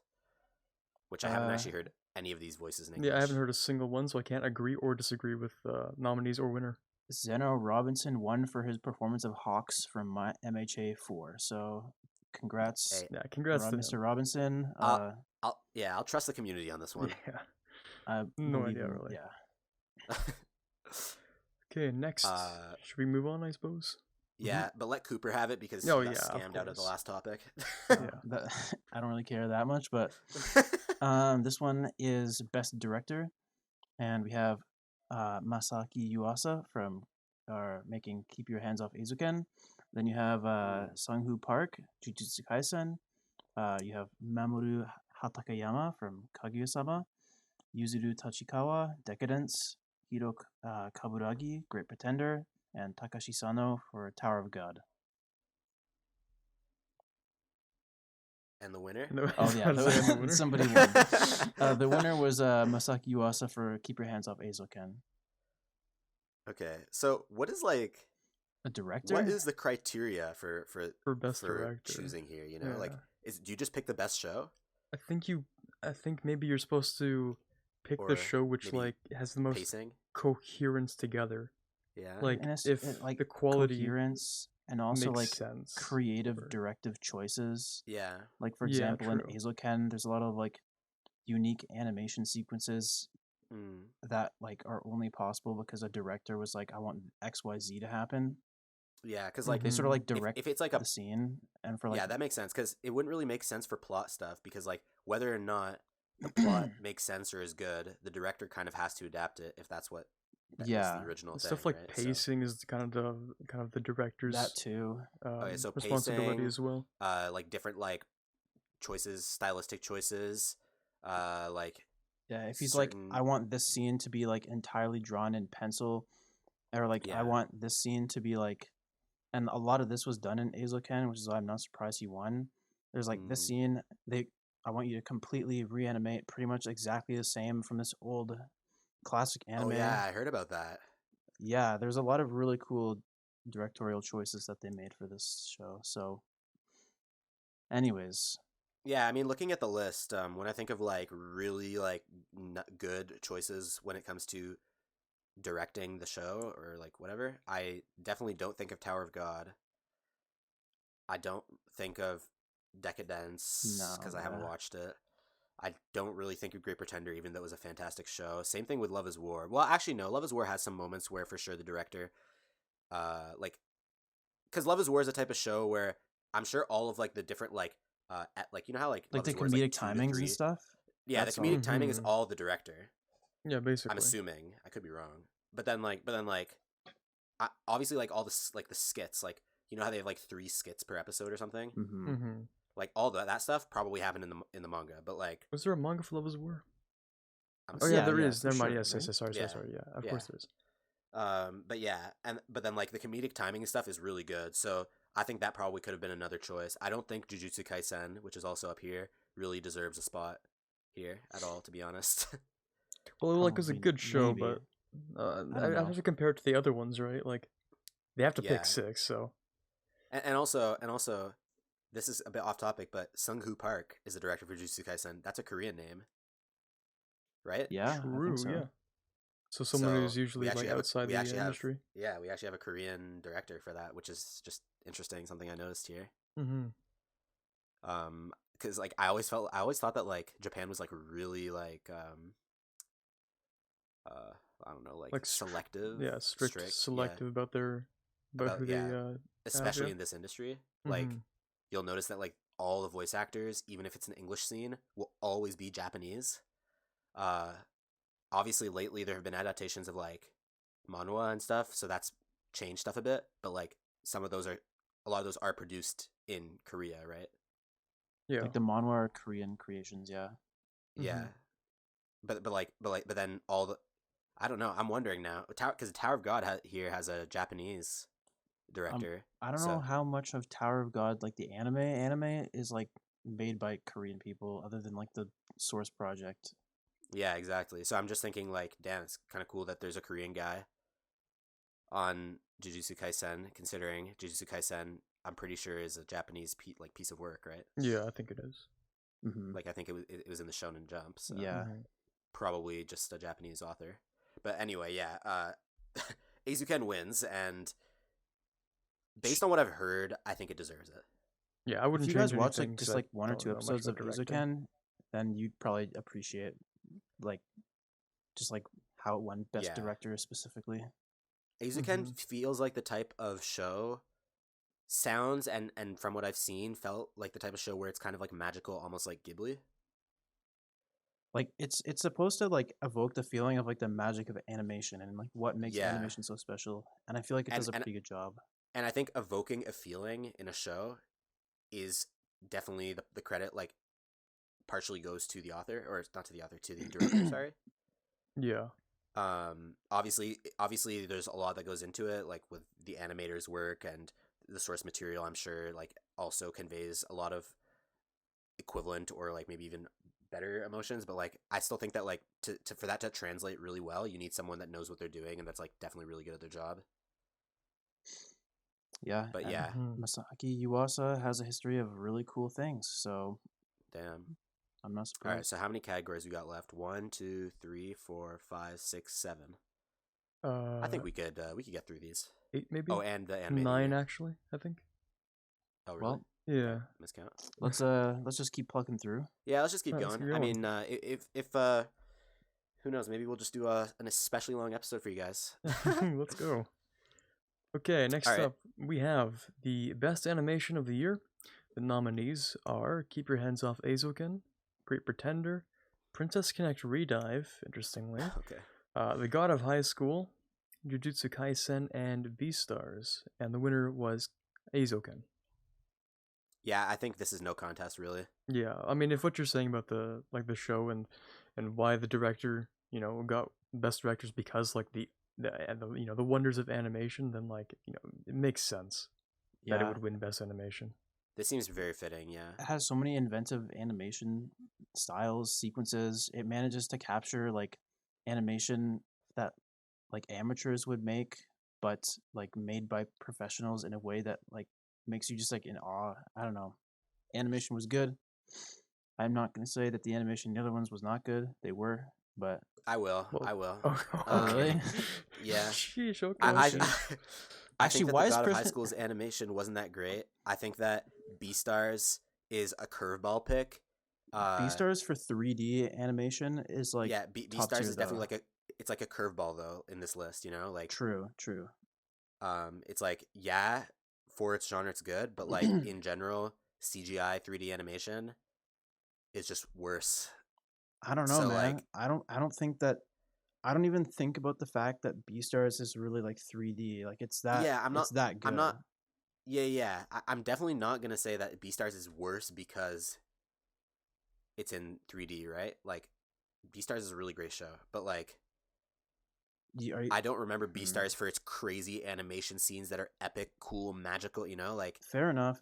which I haven't actually heard any of these voices in English. Yeah, I haven't heard a single one, so I can't agree or disagree with nominees or winner. Zeno Robinson won for his performance of Hawks from my MHA 4. So congrats, Hey, Yeah, congrats to Mr. him. Robinson. I'll trust the community on this one. Yeah. I No believe idea, in- really. Yeah. Okay, next. Should we move on, I suppose? Yeah, but let Cooper have it because Oh, he got yeah, of scammed out of the course. last topic. I don't really care that much, but this one is Best Director, and we have Masaki Yuasa from making Keep Your Hands Off Eizouken. Then you have Sung-Hoo Park, Jujutsu Kaisen. You have Mamoru Hatakayama from Kaguya-sama. Yuzuru Tachikawa, Decadence. Hiro Kaburagi, Great Pretender. And Takashi Sano for Tower of God. And the winner? No, Oh yeah, the winner? somebody won. The winner was Masaki Yuasa for Keep Your Hands Off Eizouken. Okay, so what is like A director? what is the criteria for best director choosing here? You know, like Yeah. do you just pick the best show? I think maybe you're supposed to pick Or the show which maybe like has the most Pacing? coherence together. Yeah. Like And it's, if like the quality coherence and also makes like sense. creative or- directive choices. Yeah. Like for Yeah, example, in true. Eizouken, there's a lot of like unique animation sequences Mm. that like are only possible because a director was like, I want XYZ to happen. Yeah, because like They sort of like if, direct if it's like a the scene, and for like yeah, that makes sense because it wouldn't really make sense for plot stuff because like whether or not the plot makes sense or is good, the director kind of has to adapt it if that's what that is Yeah. the original thing. Stuff like right? So, pacing is kind of the director's that too. okay, so responsibility pacing, as well. like different like choices, stylistic choices, like Yeah, if he's like, I want this scene to be like entirely drawn in pencil, or like Yeah. I want this scene to be like, and a lot of this was done in Eizouken, which is why I'm not surprised he won. There's like this scene, I want you to completely reanimate pretty much exactly the same from this old classic anime. Oh yeah, I heard about that. Yeah, there's a lot of really cool directorial choices that they made for this show. So, anyways, Yeah, I mean, looking at the list, when I think of like really like good choices when it comes to directing the show or like whatever, I definitely don't think of Tower of God. I don't think of Decadence because I haven't yeah. watched it. I don't really think of Great Pretender, even though it was a fantastic show. Same thing with Love is War. Well, actually, no. Love is War has some moments where, for sure, the director, like, because Love is War is a type of show where I'm sure all of like the different like, like you know how like like Love the is War is, comedic like, 2 to timings 3? and stuff. Yeah, That's the comedic all. timing is all the director. Yeah, basically. I'm assuming. I could be wrong. But then like, obviously like all the like the skits, like you know how they have like 3 skits per episode or something. Mm-hmm. Mm-hmm. Like all that stuff probably happened in the manga, but like Was there a manga for Love is War? I'm Oh yeah, Yeah, there yeah, is. for Never mind. sure, Yes, right? sorry. yeah, Yeah, of yeah. course there is. But yeah, but then like the comedic timing and stuff is really good. So I think that probably could have been another choice. I don't think Jujutsu Kaisen, which is also up here, really deserves a spot here at all, to be honest. Well, like it was a Probably good show, maybe. but I don't I know. have to compare it to the other ones, right? Like they have to pick Yeah, 6. So and also, this is a bit off topic, but Sung-Hoo Park is the director for Jujutsu Kaisen. That's a Korean name, right? Yeah, I think true. so. Yeah. So someone So who's usually like outside the industry. we actually have a Korean director for that, which is just interesting. Something I noticed here. Mm-hmm. Because like I always thought that like Japan was like really like I don't know, like selective, Yeah, strict, selective about their about who they especially have, in this industry. yeah. Like you'll notice that like all the voice actors, even if it's an English scene, will always be Japanese. Uh, Obviously lately there have been adaptations of like manhwa and stuff, so that's changed stuff a bit. But like a lot of those are produced in Korea, right? Yeah. Like the manhwa are Korean creations, yeah. Yeah, but then all the I don't know. I'm wondering now, because Tower of God here has a Japanese director. I don't know how much of Tower of God, like the anime is like made by Korean people, other than like the source project. Yeah, exactly. So I'm just thinking like, damn, it's kind of cool that there's a Korean guy on Jujutsu Kaisen, considering Jujutsu Kaisen, I'm pretty sure is a Japanese piece of work, right? Yeah, I think it is. Mm-hmm. Like I think it was in the Shonen Jump, so Yeah. probably just a Japanese author. But anyway, yeah, Azuken wins, and based on what I've heard, I think it deserves it. Yeah, I wouldn't If you change guys watch anything like 'cause just I like one or don't two know much episodes of about directing. Izuken, then you'd probably appreciate like just like how it won Best Yeah. Director specifically. Azuken feels like the type of show, sounds and from what I've seen, felt like the type of show where it's kind of like magical, almost like Ghibli. Like it's supposed to like evoke the feeling of like the magic of animation and like what makes Yeah. animation so special. And I feel like it does a And- pretty good job. And I think evoking a feeling in a show is definitely the credit, like, partially goes to the author, or not to the author, to the director, sorry. Yeah. Obviously there's a lot that goes into it, like with the animator's work, and the source material, I'm sure, like, also conveys a lot of equivalent or like maybe even better emotions, but like I still think that like to for that to translate really well, you need someone that knows what they're doing and that's like definitely really good at their job. Yeah. But and yeah, Masaki Yuasa has a history of really cool things, so damn. I'm not All surprised. right, so how many categories we got left? 1, 2, 3, 4, 5, 6, 7. I think we could get through these. 8 maybe. Oh, and the anime. 9 actually, I think. Oh, really? Well, Yeah. Okay, miscount. let's just keep plugging through. Yeah, let's just keep Alright, let's going. keep I going. mean, if who knows? Maybe we'll just do an especially long episode for you guys. Let's go. Okay, next All right. up we have the best animation of the year. The nominees are Keep Your Hands Off Eizouken, Great Pretender, Princess Connect Redive, interestingly, Okay. The God of High School, Jujutsu Kaisen, and Beastars, and the winner was Eizouken. Yeah, I think this is no contest, really. Yeah, I mean, if what you're saying about the show and why the director, got best directors because like the the wonders of animation, then like it makes sense that it would win best animation. This seems very fitting. Yeah. It has so many inventive animation styles, sequences. It manages to capture like animation that like amateurs would make, but like made by professionals in a way that like makes you just like in awe. I don't know. Animation was good. I'm not going to say that the animation in the other ones was not good. They were, but I will. Well, I will. okay. Really? Yeah. Sheesh, okay. I Actually, think that why the is God of High School's animation wasn't that great. I think that Beastars is a curveball pick. Beastars for 3D animation is like yeah, top Beastars tier, is definitely though. it's like a curveball though in this list. You know, like True. it's like, yeah, for its genre it's good, but like in general, CGI 3D animation is just worse. I don't know, So, man. like- I don't think that. I don't even think about the fact that Beastars is really like 3D. Like it's that. Yeah, I'm not- It's that good. I'm not- Yeah. I'm definitely not gonna say that Beastars is worse because it's in 3D, right? Like, Beastars is a really great show, but like, I don't remember Beastars for its crazy animation scenes that are epic, cool, magical. You know, like Fair enough.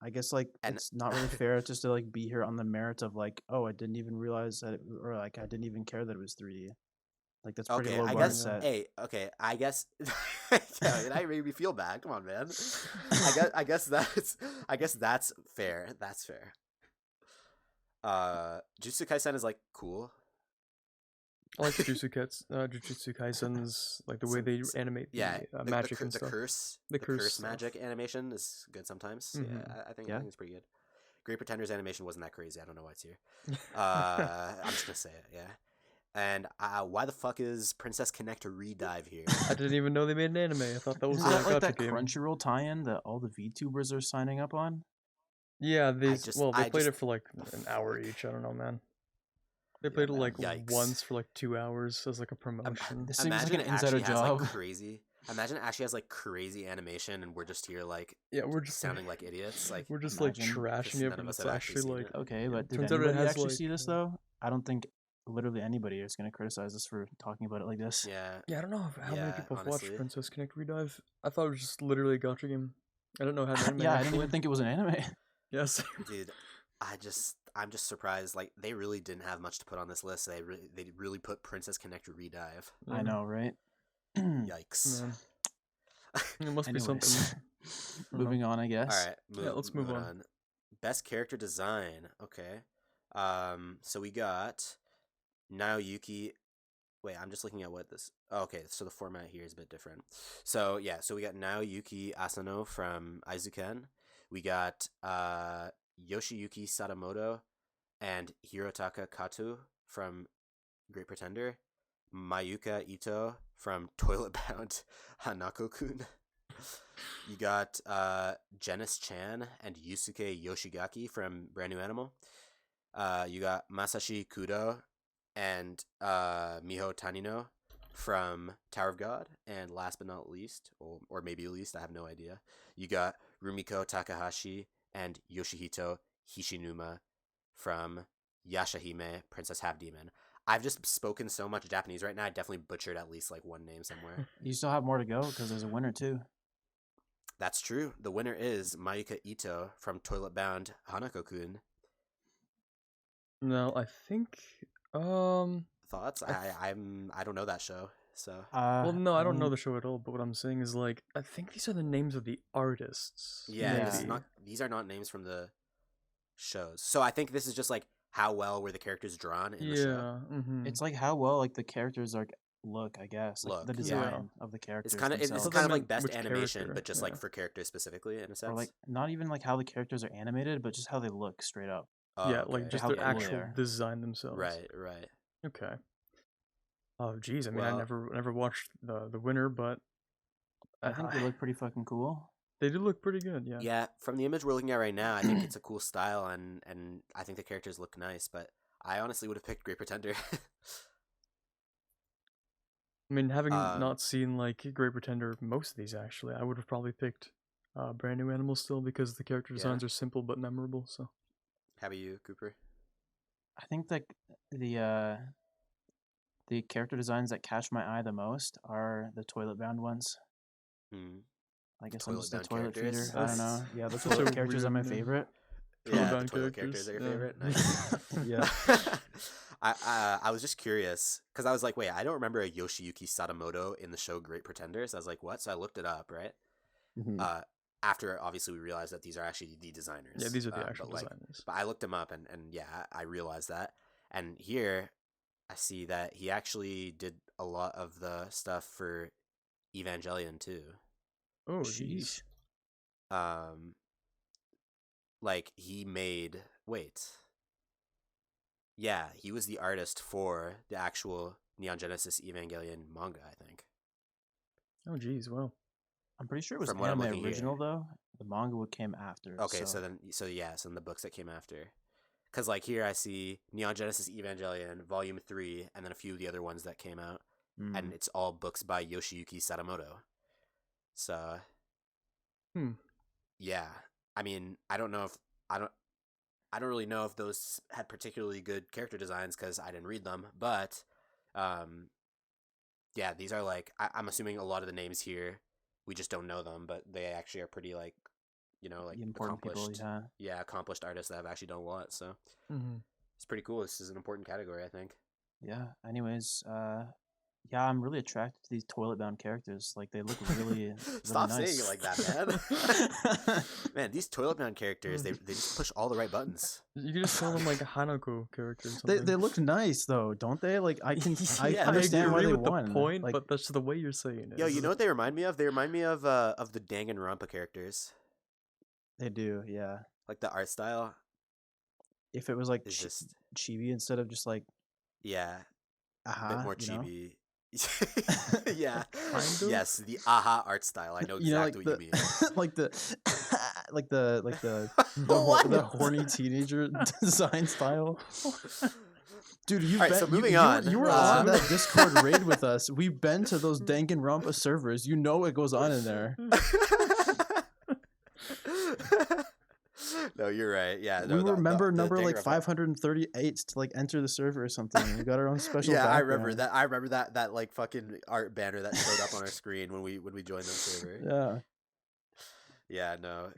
I guess like and it's not really fair just to like be here on the merits of like, oh, I didn't even realize that, or like I didn't even care that it was 3D. Like that's pretty okay, low I bar guess. set. Hey, okay, I guess. Yeah, that made me feel bad. Come on, man. I guess that's fair. That's fair. Jujutsu Kaisen is like cool. I like Jujutsu Kaisen's like the way Some, they animate yeah, the magic and the stuff. curse, The the curse curse stuff. magic animation is good sometimes. Mhm. Yeah, I think Yeah. it's pretty good. Great Pretenders animation wasn't that crazy. I don't know why it's here. I'm just gonna say it. Yeah. And why the fuck is Princess Connect to Redive here? I didn't even know they made an anime. I thought that was Isn't that like gacha that game. Crunchyroll tie-in that all the VTubers are signing up on? Yeah, they I played just it for like an hour each. I don't know, man. They played it man. like Yikes. once for like 2 hours as like a promotion. This seems like Imagine an it insider actually has job. like crazy. Imagine it actually has like crazy animation, and we're just here like Yeah, we're just sounding like idiots. Like we're just imagine, like trashing it, none but of us it's have actually actually seen like it. Okay, yeah, but did turns out it anybody has actually like see this though? I don't think literally anybody is going to criticize us for talking about it like this. Yeah. Yeah, I don't know how many Yeah, people have honestly. watched Princess Connect Redive. I thought it was just literally a gacha game. I didn't know it had an anime. Yeah, I actually. didn't even think it was an anime. Yes. Dude, I'm just surprised. Like they really didn't have much to put on this list. They really put Princess Connect Redive. I know, right? Yikes. Man. It must be Anyways, something. moving on, I guess. All right, Yeah, let's move moving on. Best character design. Okay. So we got Naoyuki. Wait, I'm just looking at what this. Oh, okay, so the format here is a bit different. So yeah, so we got Naoyuki Asano from Aizuken. We got Yoshiyuki Sadamoto and Hirotaka Kato from Great Pretender. Mayuka Ito from Toilet Bound Hanako-kun. You got Janice Chan and Yusuke Yoshigaki from Brand New Animal. You got Masashi Kudo and Miho Tanino from Tower of God. And last but not least, or maybe least, I have no idea, you got Rumiko Takahashi and Yoshihito Hishinuma from Yashahime, Princess Half Demon. I've just spoken so much Japanese right now, I definitely butchered at least like one name somewhere. You still have more to go because there's a winner too. That's true. The winner is Mayuka Ito from Toilet Bound Hanako-kun. No, I think Thoughts? I don't know that show, so. well, no, I don't know mean, the show at all. But what I'm saying is, like, I think these are the names of the artists. Yeah, this is maybe. not. These are not names from the shows. So I think this is just like how well were the characters drawn in the show. Mm-hmm. It's like how well like the characters are look, I guess. Like the Look, design of the characters. It's kind of themselves. like best which animation, character, but just yeah. like for characters specifically in a sense. Or like not even like how the characters are animated, but just how they look straight up. Oh, yeah, okay. like just How their cool they actual are. design themselves. Right. Okay. Oh, geez. I mean, I Well- never watched the winner, but I think they look pretty fucking cool. they do look pretty good. Yeah. Yeah, from the image we're looking at right now, I think it's a cool style, and I think the characters look nice. But I honestly would have picked Great Pretender. I mean, having not seen like Great Pretender, most of these actually, I would have probably picked Brand New Animal still because the character designs are simple but memorable. So. How about you, Cooper? I think that the character designs that catch my eye the most are the toilet bound ones. I guess I'm just a toilet feeder. I don't know. Yeah, the Such a toilet characters are my weird name. favorite. Yeah, the Bound toilet characters are your favorite. Yeah. Nice. Yeah. I was just curious because I was like, wait, I don't remember a Yoshiyuki Sadamoto in the show Great Pretenders. I was like, what? So I looked it up, right? Mhm. After obviously we realized that these are actually the designers. Yeah, these are the actual but, designers. But I looked him up and yeah, I realized that. And here I see that he actually did a lot of the stuff for Evangelion too. Oh, jeez. Like he made yeah, he was the artist for the actual Neon Genesis Evangelion manga, I think. Oh, jeez. Wow. I'm pretty sure it was From what I'm anime looking original here. though. The manga came after. Okay, so in the books that came after. Because like here I see Neon Genesis Evangelion Volume 3 and then a few of the other ones that came out. And it's all books by Yoshiyuki Sadamoto. So Yeah, I mean, I don't I don't really know if those had particularly good character designs because I didn't read them, but um, yeah, these are like I'm assuming a lot of the names here we just don't know them, but they actually are pretty like like The important people, accomplished, yeah. yeah, accomplished artists that have actually done a lot. So Mm-hmm. it's pretty cool. This is an important category, I think. Yeah. Anyways, yeah, I'm really attracted to these toilet bound characters. Like they look really, really Stop saying it nice. like that, man. Man, these toilet bound characters, they just push all the right buttons. You can just call them like a Hanako character or They something. look nice though, don't they? Like I Yeah, understand why agree they with won. the point, Like but that's the way you're saying it. Yo, you know what they remind me of? They remind me of the Danganronpa characters. they do, yeah. Like the art style If it was like is just chibi instead of just like yeah, a bit more you know? chibi. Yeah. Kind of? Yes, the aha art style. I know You know, exactly what you mean. like the like the What? the horny teenager design style. Dude, Alright, so moving on. You were on that Discord raid with us. We've been to those Danganronpa servers. You know what goes on in there. No, you're right. Yeah, We no, remember number like Danganronpa- 538 to like enter the server or something. We got our own special. Yeah, I background. remember that. I remember that like fucking art banner that showed up on our screen when we joined the server. Yeah. Yeah, no.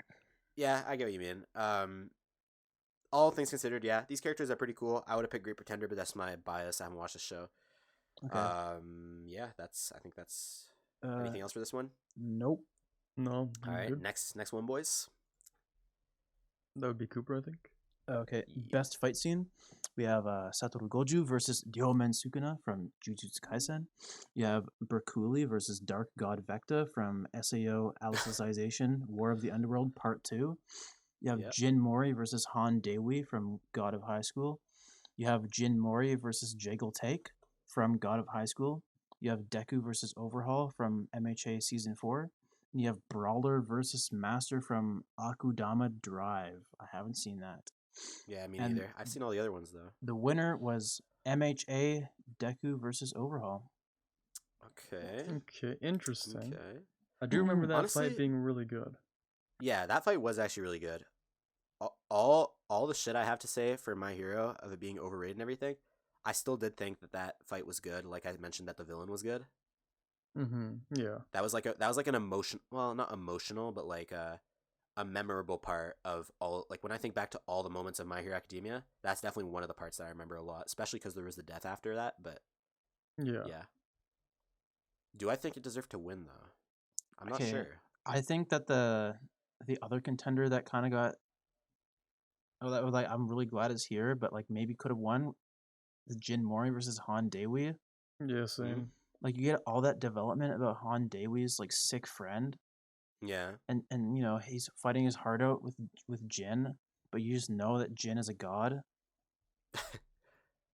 Yeah, I get what you mean. All things considered, yeah, these characters are pretty cool. I would have picked Great Pretender, but that's my bias. I haven't watched the show. Okay. Yeah, I think that's Uh, anything else for this one? Nope. No. All right, Good. next one, boys. That would be Cooper, I think. Okay. Best fight scene. We have Satoru Goju versus Ryomen Sukuna from Jujutsu Kaisen. You have Berkuli versus Dark God Vecta from SAO Alicization War of the Underworld Part 2. You have Yep. Jin Mori versus Han Dewi from God of High School. You have Jin Mori versus Jagal Take from God of High School. You have Deku versus Overhaul from MHA Season 4. And you have Brawler versus Master from Akudama Drive. I haven't seen that. Yeah, me And neither. I've seen all the other ones though. the winner was MHA Deku versus Overhaul. Okay. Okay, interesting. Okay. I do remember that Honestly- fight being really good. Yeah, that fight was actually really good. All the shit I have to say for My Hero of it being overrated and everything, I still did think that fight was good. Like I mentioned, that the villain was good. Mm-hmm. Yeah. That was like an emotion. Well, not emotional, but like a memorable part of all. Like when I think back to all the moments of My Hero Academia, that's definitely one of the parts that I remember a lot. Especially because there was the death after that. But Yeah. yeah. Do I think it deserved to win though? I'm not Okay. sure. I think that the other contender that kind of got that was like I'm really glad it's here, but like maybe could have won the Jin Mori versus Han Dewi. Yeah, same. Like you get all that development about Han Dewi's like sick friend, Yeah. and you know he's fighting his heart out with Jin, but you just know that Jin is a god.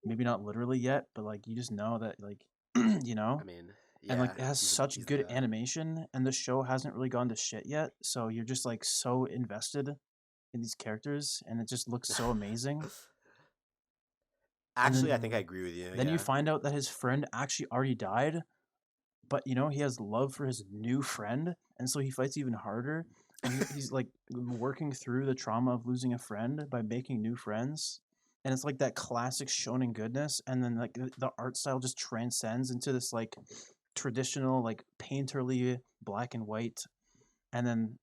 Maybe not literally yet, but like you just know that like you know. I mean, yeah. And like it has he's such he's the good god. animation, and the show hasn't really gone to shit yet. So you're just like so invested in these characters, and it just looks so amazing. Actually, I then- think I agree with you. Then yeah. you find out that his friend actually already died, but you know he has love for his new friend, and so he fights even harder. And he's like working through the trauma of losing a friend by making new friends. And it's like that classic shonen goodness, and then like the art style just transcends into this like traditional like painterly black and white, and then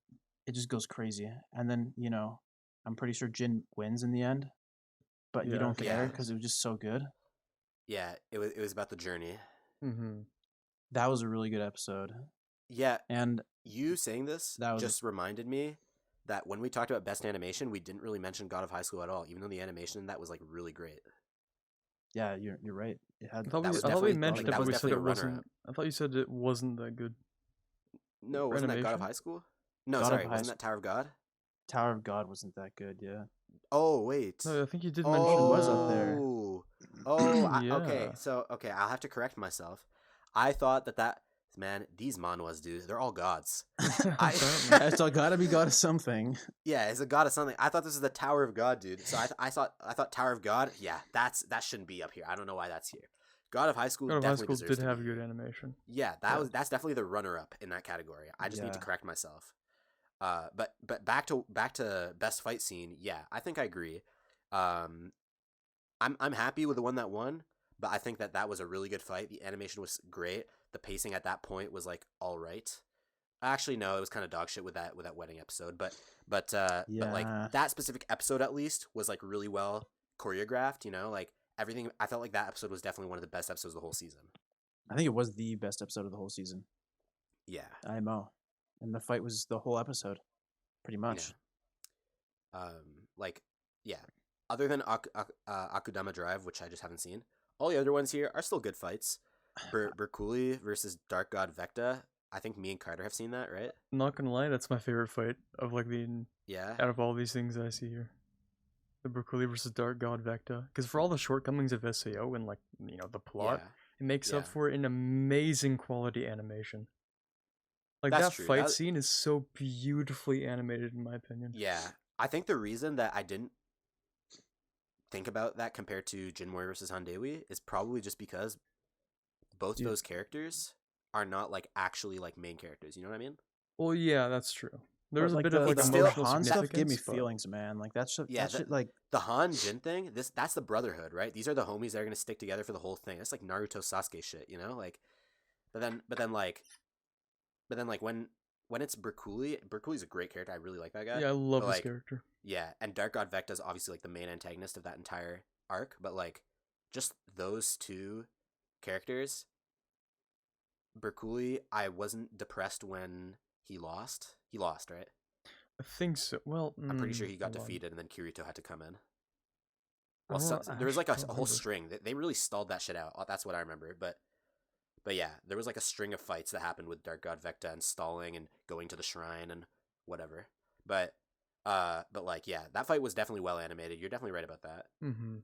it just goes crazy. And then you know I'm pretty sure Jin wins in the end, but you Yeah, don't I care think- because it was just so good. Yeah, it was about the journey. Mm-hmm. That was a really good episode. Yeah, And you saying this That was- just reminded me that when we talked about best animation, we didn't really mention God of High School at all, even though the animation in that was like really great. yeah, you're right. It had I thought That we, was I thought we definitely- mentioned that it, but was we said definitely it a runner-up. wasn't. I thought you said it wasn't that good. No, wasn't that God of Animation? High School? No, God of sorry, High wasn't Sch- that Tower of God? Tower of God wasn't that good. Yeah, Oh wait. No, I think you did Oh, mention. was up there. Okay. Yeah. So okay, I'll have to correct myself. I thought that man, these manhwas, dude, they're all gods. Apparently. it's all gotta be God of something. Yeah, it's a god of something. I thought this was the Tower of God, dude. So I thought Tower of God. Yeah, that shouldn't be up here. I don't know why that's here. God of High School God of High definitely School deserves did to have be good here. animation. Yeah, that's definitely the runner up in that category. I just need to Yeah. correct myself. But back to best fight scene. Yeah, I think I agree. Um, I'm happy with the one that won, but I think that was a really good fight. The animation was great. The pacing at that point was like all right. Actually, no, it was kind of dog shit with that wedding episode. But like Yeah, that specific episode at least was like really well choreographed. You know, like everything. I felt like that episode was definitely one of the best episodes of the whole season. I think it was the best episode of the whole season. Yeah, IMO, and the fight was the whole episode, pretty yeah. much. Like yeah. Other than Akudama Drive, which I just haven't seen, all the other ones here are still good fights. Berkuli versus Dark God Vecta. I think me and Carter have seen that, right? Not gonna lie, that's my favorite fight of like the Yeah. out of all these things that I see here. The Broccoli versus Dark God Vecta. Because for all the shortcomings of SAO and like the plot, Yeah. it makes Yeah. up for an amazing quality animation. Like That's that true. fight scene is so beautifully animated in my opinion. Yeah. I think the reason that I didn't think about that compared to Jinmoi versus Handewi is probably just because both Dude. those characters are not like actually like main characters. You know what I mean? Well, yeah, that's true. There's a like bit of like it's still- emotional Han stuff give me significance, but- feelings, man. Like that shit. Yeah, that shit, like The Han Jin thing, that's the brotherhood, right? These are the homies that are gonna stick together for the whole thing. It's like Naruto Sasuke shit, you know? Like but then like when it's Berkuli's a great character. I really like that guy. Yeah, I love But, this like, character. Yeah, and Dark God Vecta is obviously like the main antagonist of that entire arc, but like just those two characters, Berkuli, I wasn't depressed when he lost. He lost, right? I think so. Well, I'm pretty sure he got hold on. defeated, and then Kirito had to come in. I Well, don't- there was like a actually don't whole remember. string. They really stalled that shit out. That's what I remember. But yeah, there was like a string of fights that happened with Dark God Vecta and stalling and going to the shrine and whatever. But like yeah, that fight was definitely well animated. You're definitely right about that. Mhm.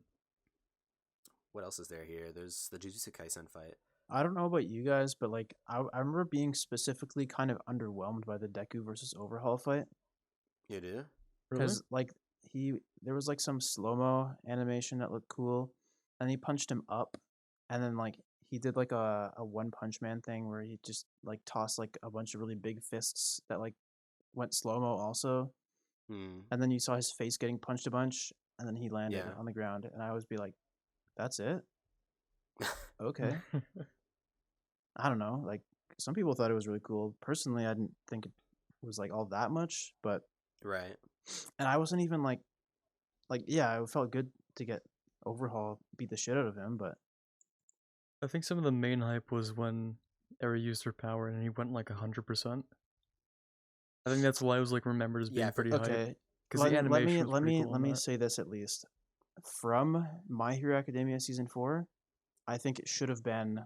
What else is there here? There's the Jujutsu Kaisen fight. I don't know about you guys, but like I remember being specifically kind of underwhelmed by the Deku versus Overhaul fight You do? Really? because like there was like some slow mo animation that looked cool, and he punched him up, and then like he did like a One Punch Man thing where he just like tossed like a bunch of really big fists that like went slow mo also, and then you saw his face getting punched a bunch, and then he landed Yeah. on the ground, and I always be like, that's it. Okay. I don't know. Like some people thought it was really cool. Personally, I didn't think it was like all that much, but Right. and I wasn't even like yeah, it felt good to get Overhaul beat the shit out of him, but I think some of the main hype was when Eri used her power and he went like 100%. I think that's why I was like remembered as being Yeah, pretty hype. okay. Because the animation was let pretty me cool let in me that. say this at least. From My Hero Academia season 4, I think it should have been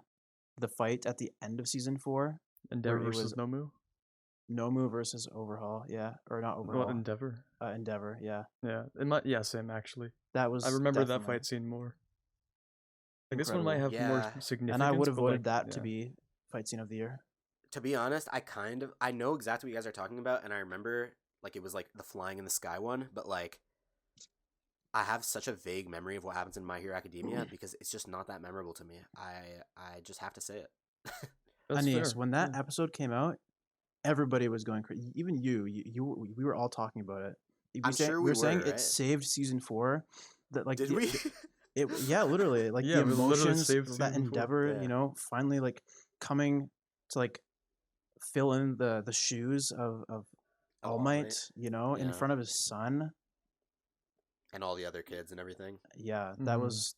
the fight at the end of season 4, Endeavor where it versus was Nomu. Nomu versus Overhaul, yeah, or not Overhaul, Well, Endeavor. Endeavor, yeah. Yeah, it might. Yeah, same actually. That was I remember that definitely fight scene more. Like this one might incredible. have more Yeah. significance. And I would have but, voted like, that to yeah. be fight scene of the year. To be honest, I know exactly what you guys are talking about, and I remember like it was like the flying in the sky one, but like I have such a vague memory of what happens in My Hero Academia because it's just not that memorable to me. I just have to say it. That's Aeneas, fair. when that Yeah. episode came out, everybody was going crazy. Even we were all talking about it. I'm sure we were saying were, it right? saved season 4. That like Did the- we? yeah, literally, like Yeah, the we literally emotions saved of that season 4, Endeavor, yeah. finally like coming to like fill in the shoes of All Might, in Yeah. front of his son. And all the other kids and everything. Yeah, that Mhm. was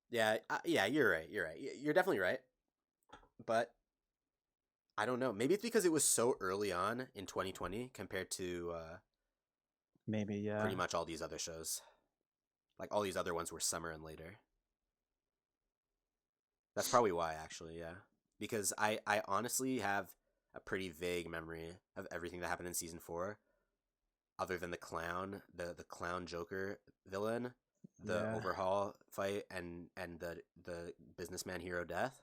Yeah, yeah, you're right. You're right. You're definitely right. But I don't know. Maybe it's because it was so early on in 2020 compared to maybe, yeah. pretty much all these other shows. Like all these other ones were summer and later. That's probably why, actually, yeah. Because I honestly have a pretty vague memory of everything that happened in season 4, other than the clown, the clown Joker villain, the Yeah. overhaul fight, and the businessman hero death,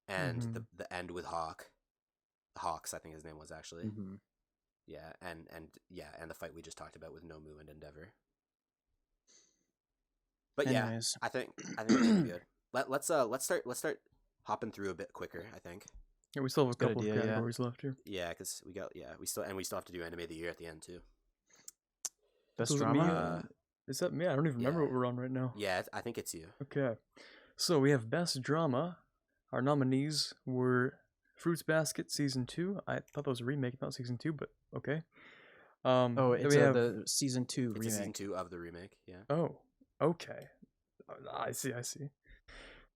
and Mhm. the end with Hawks, I think his name was actually. Mm-hmm. Yeah, and the fight we just talked about with Nomu and Endeavor. But Anyways. yeah, I think it's pretty good. Let's start hopping through a bit quicker, I think. Yeah, we still have a Good couple idea, of yeah. categories left here. Yeah, because we still have to do anime of the year at the end too. Best So is it drama? me? Is that me? I don't even remember yeah. what we're on right now. Yeah, I think it's you. Okay. So we have Best Drama. Our nominees were Fruits Basket Season 2. I thought that was a remake, not Season 2, but okay. Oh, then it's we have... the season 2 It's remake. a season 2 of the remake. Yeah. Oh, okay. I see.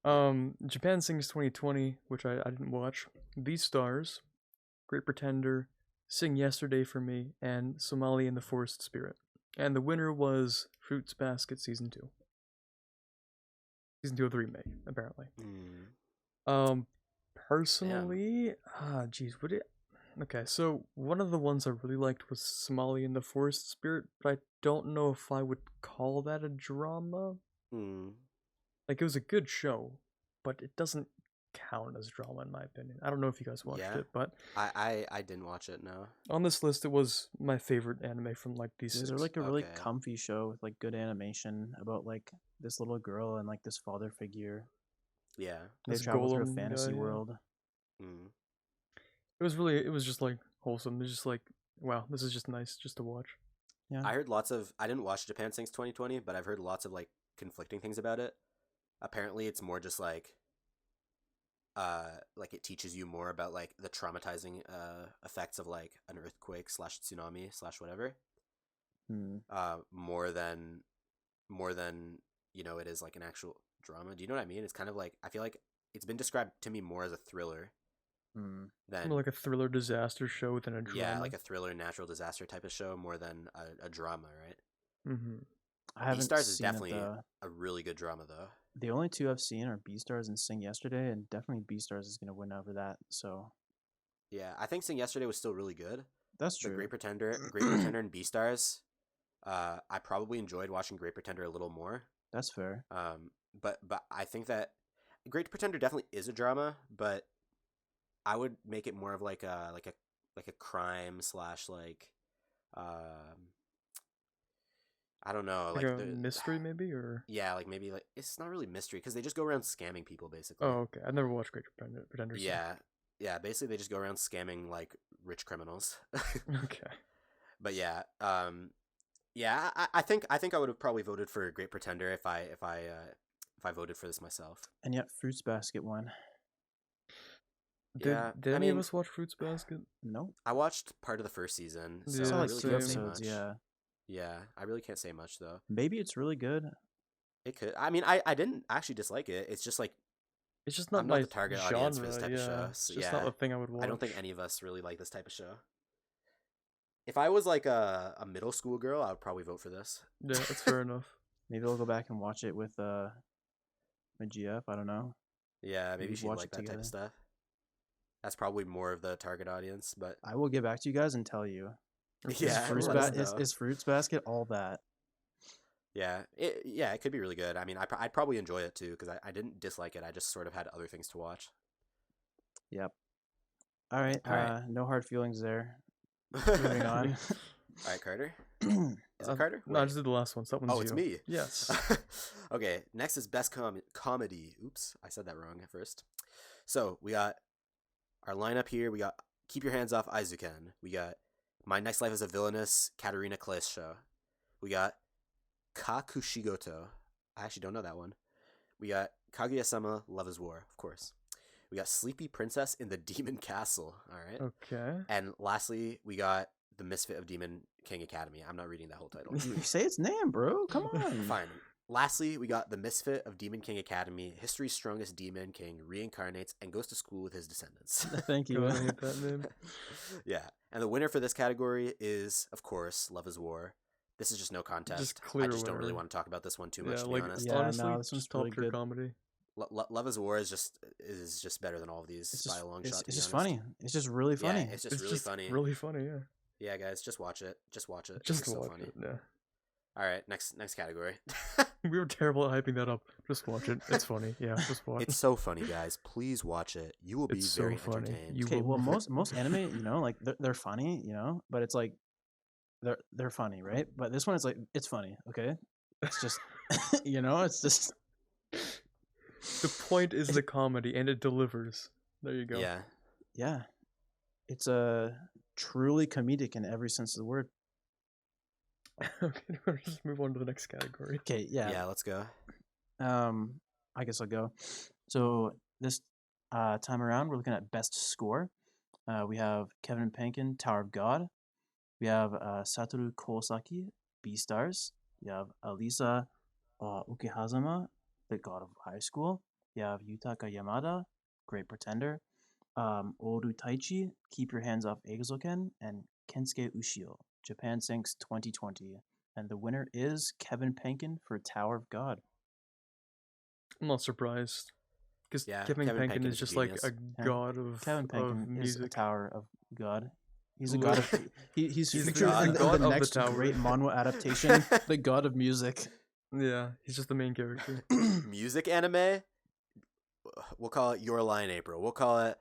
Japan Sings 2020, which I didn't watch. Beastars, Great Pretender, Sing Yesterday for Me, and Somali and the Forest Spirit. And the winner was Fruits Basket Season 2. Season 2 of the remake, apparently. Personally, would it... Okay, so one of the ones I really liked was Somali and the Forest Spirit, but I don't know if I would call that a drama. Like, it was a good show, but it doesn't count as drama in my opinion. I don't know if you guys watched it, but I didn't watch it. No. On this list, it was my favorite anime from like these. It was like a really comfy show with like good animation about like this little girl and like this father figure. Yeah, they travel through a fantasy world. It was just like wholesome. It's just like, wow, this is just nice just to watch. Yeah, I heard I didn't watch Japan Sings 2020, but I've heard lots of like conflicting things about it. Apparently, it's more just like it teaches you more about like the traumatizing effects of like an earthquake / tsunami / whatever. More than it is like an actual drama. Do you know what I mean? It's kind of like, I feel like it's been described to me more as a thriller than more like a thriller disaster show than a drama. Yeah, like a thriller natural disaster type of show more than a drama, right? I haven't Beastars is seen definitely a really good drama though. The only two I've seen are Beastars and Sing Yesterday, and definitely Beastars is going to win over that. So yeah, I think Sing Yesterday was still really good. That's true. But Great Pretender and Beastars, I probably enjoyed watching Great Pretender a little more. That's fair. But I think that Great Pretender definitely is a drama, but I would make it more of like a crime / like I don't know, like a mystery maybe, or yeah, like maybe like it's not really mystery because they just go around scamming people basically. Oh, okay. I've never watched Great Pretender. Yeah, basically they just go around scamming like rich criminals. Okay. But yeah, I think I would have probably voted for Great Pretender if I voted for this myself. And yet, Fruits Basket won. Did any of us watch Fruits Basket? No. I watched part of the first season, so I I really really can't say much. Yeah. Yeah, I really can't say much though. Maybe it's really good. It could. I mean, I didn't actually dislike it. It's just like it's just not I'm my not the target genre, audience for this type of show. So it's just not the thing I would watch. I don't think any of us really like this type of show. If I was like a middle school girl, I would probably vote for this. Yeah, that's fair enough. Maybe I'll go back and watch it with my GF. I don't know. Yeah, maybe she'd like that type of stuff. That's probably more of the target audience, but I will get back to you guys and tell you. Yeah, is Fruits Basket all that? Yeah, it could be really good. I mean, I'd probably enjoy it too because I didn't dislike it. I just sort of had other things to watch. Yep. All right. No hard feelings there. Moving on. All right, Carter. Is it Carter? No, I just did the last one. So that one's it's me. Yes. Okay, next is best comedy. Oops, I said that wrong at first. So we got our lineup here. We got Keep Your Hands Off Aizuken. We got My Next Life as a Villainous Katarina Claes show. We got Kakushigoto. I actually don't know that one. We got Kaguya-sama Love is War, of course. We got Sleepy Princess in the Demon Castle. All right. Okay. And lastly, we got The Misfit of Demon King Academy. I'm not reading that whole title. Say its name, bro. Come on. Fine. Lastly, we got The Misfit of Demon King Academy. History's strongest demon king reincarnates and goes to school with his descendants. Thank you. I hate that name. Yeah. And the winner for this category is, of course, Love is War. This is just no contest. I just don't really want to talk about this one too much, to be honest. Yeah, honestly, no, this one's top really tier good. comedy. Love is War is just better than all of these by a long shot. It's just funny. It's just really funny. Yeah, it's just really funny. Really funny, yeah. Yeah, guys, just watch it. Just watch it. Just it's watch so funny. it. Yeah. All right, next category. We were terrible at hyping that up. Just watch it. It's funny. Yeah, just watch it. It's so funny, guys. Please watch it. You will be very entertained. Okay, well, most anime, like they're funny, but it's like they're funny, right? But this one is like it's funny. Okay, it's just it's just the point is the comedy and it delivers. There you go. Yeah. yeah, it's a truly comedic in every sense of the word. Okay, we'll just move on to the next category. Okay, Yeah, let's go. I guess I'll go. So this time around, we're looking at best score. We have Kevin Penkin, Tower of God. We have Satoru Kosaki, Beastars. You have Alisa Ukehazama, The God of High School. You have Yutaka Yamada, Great Pretender. Oru Taichi, Keep Your Hands Off Egozoken. And Kensuke Ushio, Japan Sinks 2020. And the winner is Kevin Penkin for Tower of God. I'm not surprised. Because Yeah, Kevin Penkin is a just like genius. a god of Kevin Penkin of is a music. Tower of God. He's a god of. He's He's the featured god in of the the next tower. great manhwa adaptation, The God of Music. Yeah, he's just the main character. Music anime, we'll call it Your Line April. We'll call it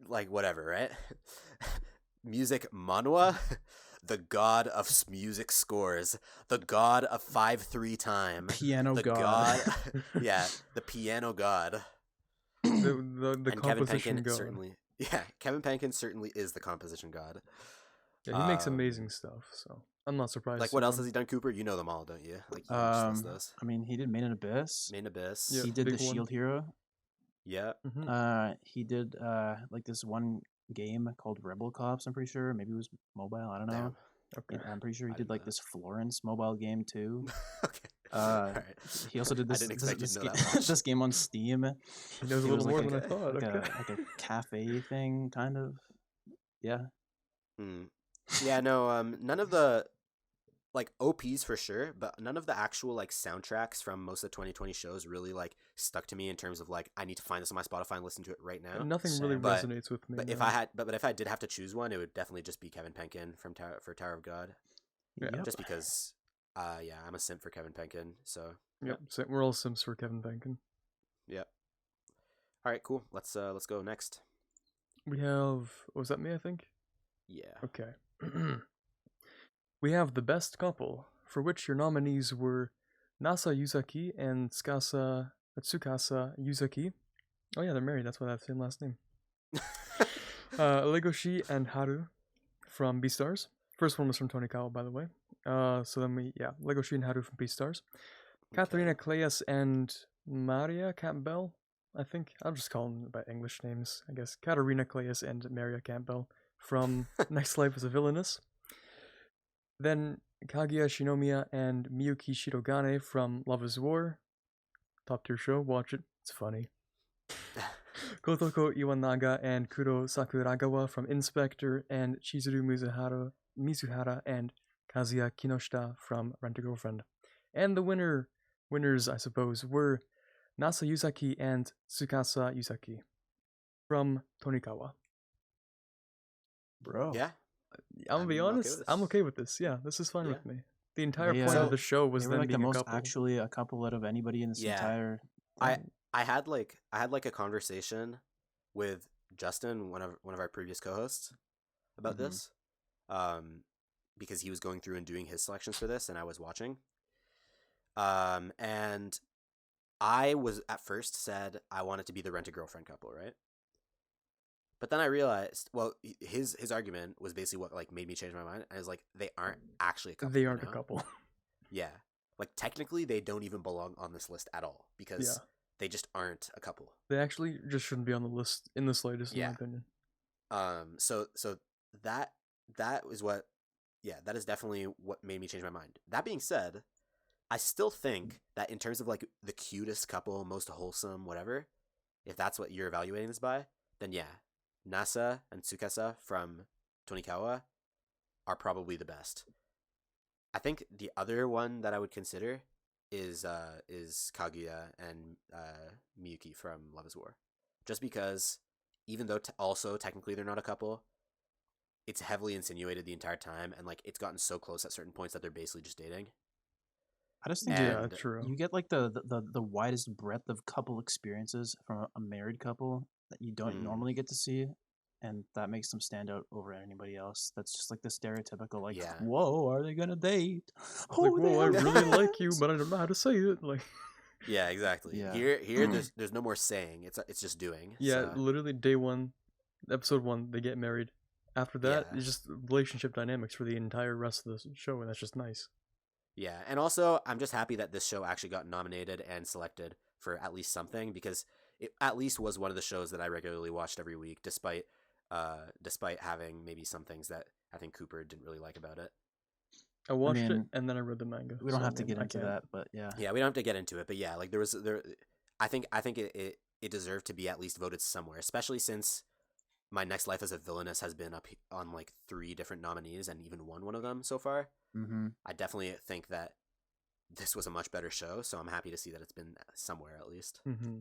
like whatever, right? Music manhwa, the god of music scores, the god of 5/3 time, Piano the god. yeah, the piano god. The And composition god. certainly, yeah, Kevin Penkin certainly is the composition god. Yeah, he makes amazing stuff, so I'm not surprised. Like, what else has he done, Cooper? You know them all, don't you? Like, you can just list those. I mean, he did Made in Abyss. Main Abyss. Yeah, He did The big one. Shield Hero. Yeah. He did like this one game called Rebel Cops. I'm pretty sure. Maybe it was mobile. I don't know. Okay. I'm pretty sure he I did didn't like know. this Florence mobile game too. Okay. All right. He also did this. I didn't expect you to know this, that much. this game on Steam. He knows a It was little more like than I thought. Like, Okay. like a cafe thing, kind of. Yeah. Yeah, no, none of the like OPs for sure, but none of the actual like soundtracks from most of the 2020 shows really like stuck to me in terms of like I need to find this on my Spotify and listen to it right now. Nothing really But- resonates with me. But if no. I had, but if I did have to choose one, it would definitely just be Kevin Penkin from Tower of God, Yeah. Yep. just because, yeah, I'm a simp for Kevin Penkin. So Yep, so we're all Sims for Kevin Penkin. yeah. All right, cool. Let's go next. We have. Was that me? I think. Yeah. Okay. We have the best couple, for which your nominees were Nasa Yuzaki and Tsukasa Yuzaki. Oh yeah, they're married. That's why they have the same last name. Legoshi and Haru from Beastars. First one was from Tonikawa, by the way. So then Legoshi and Haru from Beastars. Katharina Clayas and Maria Campbell. I think I'll just call them by English names. I guess Katarina Clayas and Maria Campbell from Next Life as a Villainess. Then Kaguya Shinomiya and Miyuki Shirogane from Love is War. Top tier show, watch it, it's funny. Kotoko Iwanaga and Kuro Sakuragawa from Inspector, and Chizuru Mizuhara and Kazuya Kinoshita from Rent a Girlfriend. And the winners, I suppose, were Nasa Yuzaki and Tsukasa Yuzaki from Tonikawa. Bro. Yeah. I'm gonna be I'm okay honest, with I'm this. okay with this. Yeah, this is fine Yeah. with me. The entire They, point uh, of the show was They were them like the being a most couple. actually a couple out of anybody in this Yeah. entire. I had like a conversation with Justin, one of our previous co-hosts, about Mhm. this, because he was going through and doing his selections for this, and I was watching. And I was at first said I wanted to be the Rent-A-Girlfriend couple, right? But then I realized, well, his argument was basically what like made me change my mind. I was like, they aren't actually a couple. They you aren't a know? couple. Yeah, like technically they don't even belong on this list at all because Yeah. they just aren't a couple. They actually just shouldn't be on the list in the slightest, in Yeah. my opinion. So that is what, yeah, that is definitely what made me change my mind. That being said, I still think that in terms of like the cutest couple, most wholesome, whatever, if that's what you're evaluating this by, then yeah, Nasa and Tsukasa from Tonikawa are probably the best. I think the other one that I would consider is Kaguya and Miyuki from Love is War, just because even though also technically they're not a couple, it's heavily insinuated the entire time, and like it's gotten so close at certain points that they're basically just dating. I just think Yeah, And- true. you get like the widest breadth of couple experiences from a married couple that you don't Mm. normally get to see, and that makes them stand out over anybody else. That's just like the stereotypical like, Yeah. whoa, are they gonna date? It's like, Oh, they whoa, I have really like you, plans." but I don't know how to say it. Like, Yeah, exactly. Yeah. Here, there's no more saying. It's just doing. yeah, so- literally day one, Episode 1, they get married. After that, Yeah. it's just relationship dynamics for the entire rest of the show, and that's just nice. Yeah, and also I'm just happy that this show actually got nominated and selected for at least something, because it at least was one of the shows that I regularly watched every week, despite having maybe some things that I think Cooper didn't really like about it. I watched it and then I read the manga. We don't have to get into that, but yeah. Yeah, we don't have to get into it, but yeah, like there. I think it deserved to be at least voted somewhere, especially since My Next Life as a Villainess has been up on like 3 different nominees and even won one of them so far. Mm-hmm. I definitely think that this was a much better show, so I'm happy to see that it's been somewhere at least. Mm-hmm.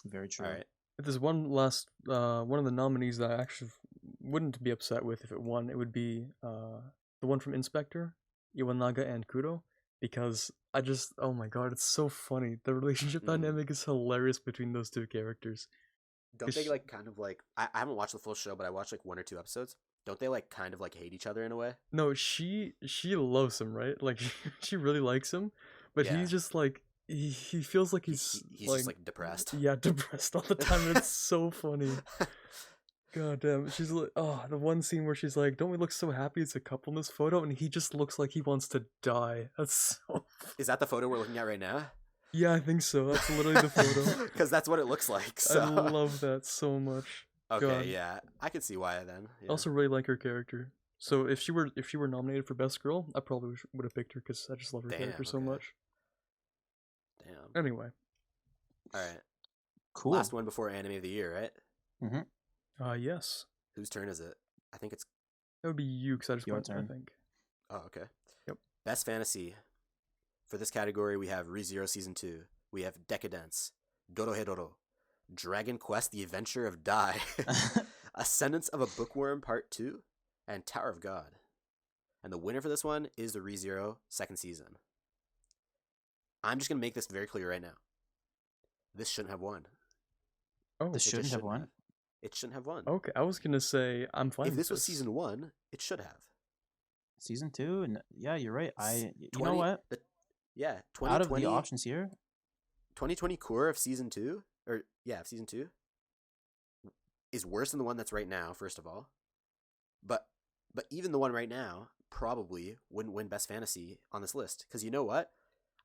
Very true. All right. If there's one last one of the nominees that I actually wouldn't be upset with if it won, it would be the one from Inspector, Iwanaga and Kudo, because I just, oh my god, it's so funny. The relationship dynamic is hilarious between those two characters. Don't they like kind of like I haven't watched the full show, but I watched like 1 or 2 episodes. Don't they like kind of like hate each other in a way? No, she loves him, right? Like she really likes him, but Yeah. he's just like he feels like he's just like depressed. Yeah, depressed all the time. And it's so funny. God damn, she's like, oh, the one scene where she's like, "Don't we look so happy as a couple in this photo?" And he just looks like he wants to die. That's so. Is that the photo we're looking at right now? Yeah, I think so. That's literally the photo. Because that's what it looks like. So. I love that so much. Okay, God. yeah, I could see why then. Yeah. I also really like her character. So if she were nominated for best girl, I probably would have picked her because I just love her character so much. Damn. Anyway. All right. Cool. Last one before anime of the year, right? Mm-hmm. Yes. Whose turn is it? I think it's. That would be you because I just Your went, turn. I think. Oh, okay. Yep. Best fantasy. For this category, we have ReZero Season 2. We have Decadence, Dorohedoro, Dragon Quest: The Adventure of Dai, Ascendance of a Bookworm Part 2, and Tower of God. And the winner for this one is the ReZero second season. I'm just going to make this very clear right now. This shouldn't have won. Oh, this shouldn't have won? It shouldn't have won. Okay, I was going to say, I'm fine if with this was season 1, it should have. Season 2? And yeah, you're right. You know what? Yeah, 2020. Out of the options here, 2020 core of season 2, of season 2, is worse than the one that's right now, first of all. But even the one right now probably wouldn't win Best Fantasy on this list. Because you know what?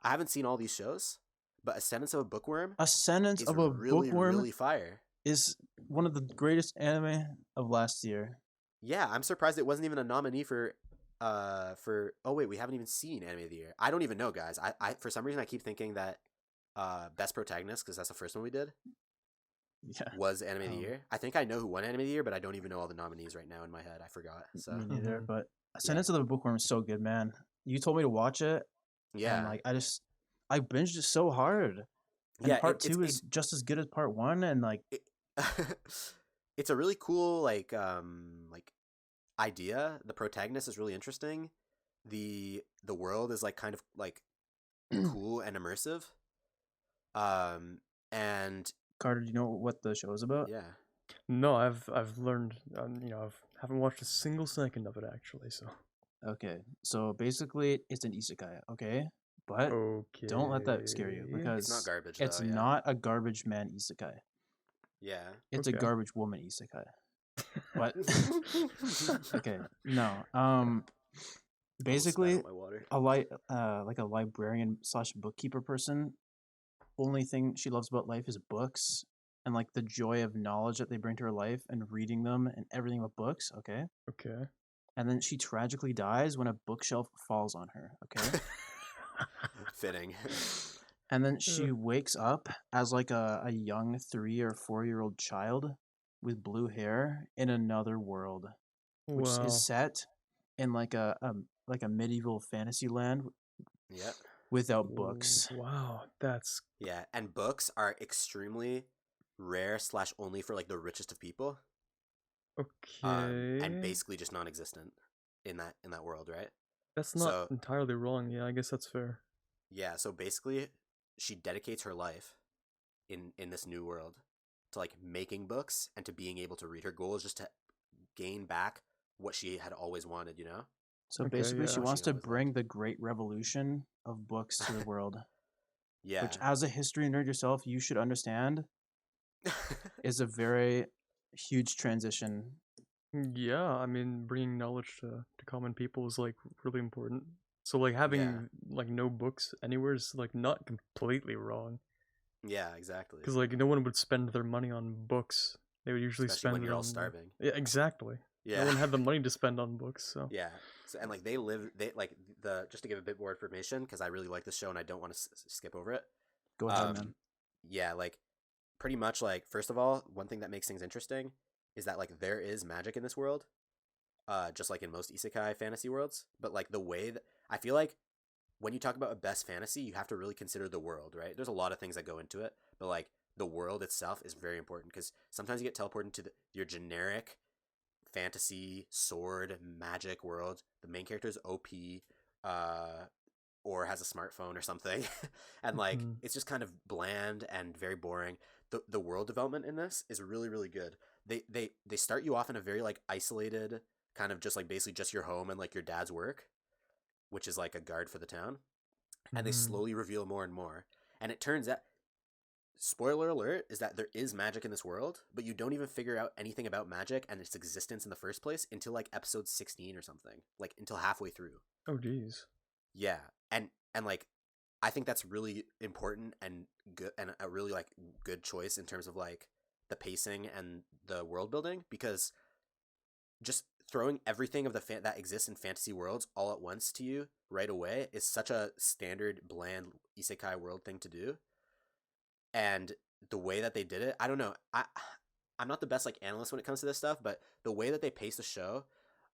I haven't seen all these shows, but Ascendance of a Bookworm really fire. Is one of the greatest anime of last year. Yeah, I'm surprised it wasn't even a nominee for oh wait, we haven't even seen Anime of the Year. I don't even know, guys. I for some reason I keep thinking that Best Protagonist, because that's the first one we did, was Anime of the Year. I think I know who won Anime of the Year, but I don't even know all the nominees right now in my head. I forgot. So me neither. But Ascendance of the Bookworm is so good, man. You told me to watch it. Yeah. And like I binged it so hard. And part 2 is just as good as part 1, and like it's a really cool like idea. The protagonist is really interesting. The world is like kind of like cool and immersive. And Carter, do you know what the show is about? Yeah. No, I've learned. Haven't watched a single second of it actually. So. Okay, so basically, it's an isekai. Okay, but don't let that scare you because it's not garbage. It's not a garbage man isekai. Yeah, it's a garbage woman isekai. But okay, no. Basically, like a librarian / bookkeeper person. Only thing she loves about life is books and like the joy of knowledge that they bring to her life and reading them and everything about books. Okay. And then she tragically dies when a bookshelf falls on her. Okay. Fitting. And then she wakes up as like a young 3 or 4-year-old child with blue hair in another world, which is set in like a medieval fantasy land. Yeah. Without books. Wow, that's and books are extremely rare / only for like the richest of people. Okay. And basically just non-existent in that world, right? That's not entirely wrong. Yeah, I guess that's fair. Yeah, so basically she dedicates her life in this new world to like making books and to being able to read. Her goal is just to gain back what she had always wanted, you know? So basically she wants to bring the great revolution of books to the world. Yeah. Which as a history nerd yourself, you should understand is a very huge transition. Yeah, I mean, bringing knowledge to common people is like really important. So like having like no books anywhere is like not completely wrong. Yeah, exactly. Because like no one would spend their money on books. They would usually Especially when spend it you're all on starving. Yeah, exactly. Yeah. No one had the money to spend on books, so Yeah. So, and like they like just to give a bit more information because I really like this show and I don't want to skip over it. Go ahead, man. Yeah, like pretty much like first of all, one thing that makes things interesting is that like there is magic in this world, just like in most isekai fantasy worlds. But like the way that I feel like when you talk about a best fantasy, you have to really consider the world, right? There's a lot of things that go into it, but like the world itself is very important because sometimes you get teleported to your generic fantasy sword magic world. The main character is OP, or has a smartphone or something, and like it's just kind of bland and very boring. The world development in this is really really good. They start you off in a very like isolated kind of just like basically just your home and like your dad's work, which is like a guard for the town, and they slowly reveal more and more. And it turns out, spoiler alert, is that there is magic in this world, but you don't even figure out anything about magic and its existence in the first place until like episode 16 or something, like until halfway through. Oh geez. Yeah, and like I think that's really important and good and a really like good choice in terms of like the pacing and the world building, because just throwing everything of that exists in fantasy worlds all at once to you right away is such a standard bland isekai world thing to do. And the way that they did it, I don't know, I'm not the best like analyst when it comes to this stuff, but the way that they pace the show.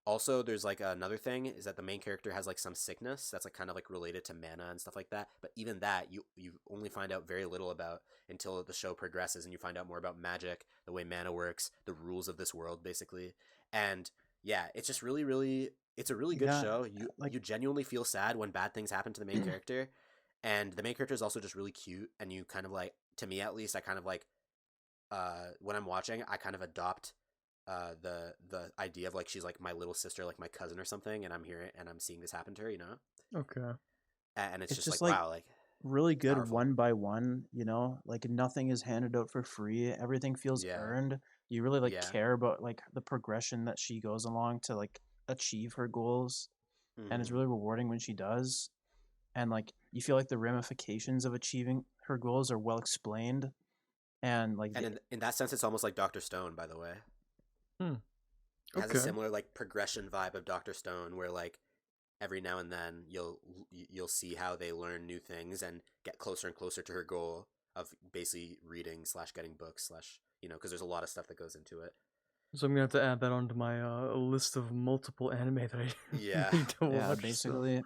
Also, there's like another thing is that the main character has like some sickness that's like kind of like related to mana and stuff like that. But even that you only find out very little about until the show progresses and you find out more about magic, the way mana works, the rules of this world basically. And yeah, it's just really really it's a really good show. You genuinely feel sad when bad things happen to the main character. And the main character is also just really cute, and you kind of like, to me at least, I kind of like when I'm watching, I kind of adopt the idea of like she's like my little sister, like my cousin or something, and I'm here and I'm seeing this happen to her, you know? Okay. And it's just like wow, like really good powerful. one by one, you know? Like nothing is handed out for free. Everything feels earned. You really like care about like the progression that she goes along to like achieve her goals. And it's really rewarding when she does. And like you feel like the ramifications of achieving her goals are well explained. And like in that sense, it's almost like Dr. Stone, by the way. Okay. It has a similar like progression vibe of Dr. Stone, where like every now and then you'll see how they learn new things and get closer and closer to her goal of basically reading / getting books / you know, because there's a lot of stuff that goes into it. So I'm gonna have to add that onto my list of multiple anime that I need to watch. Yeah, basically.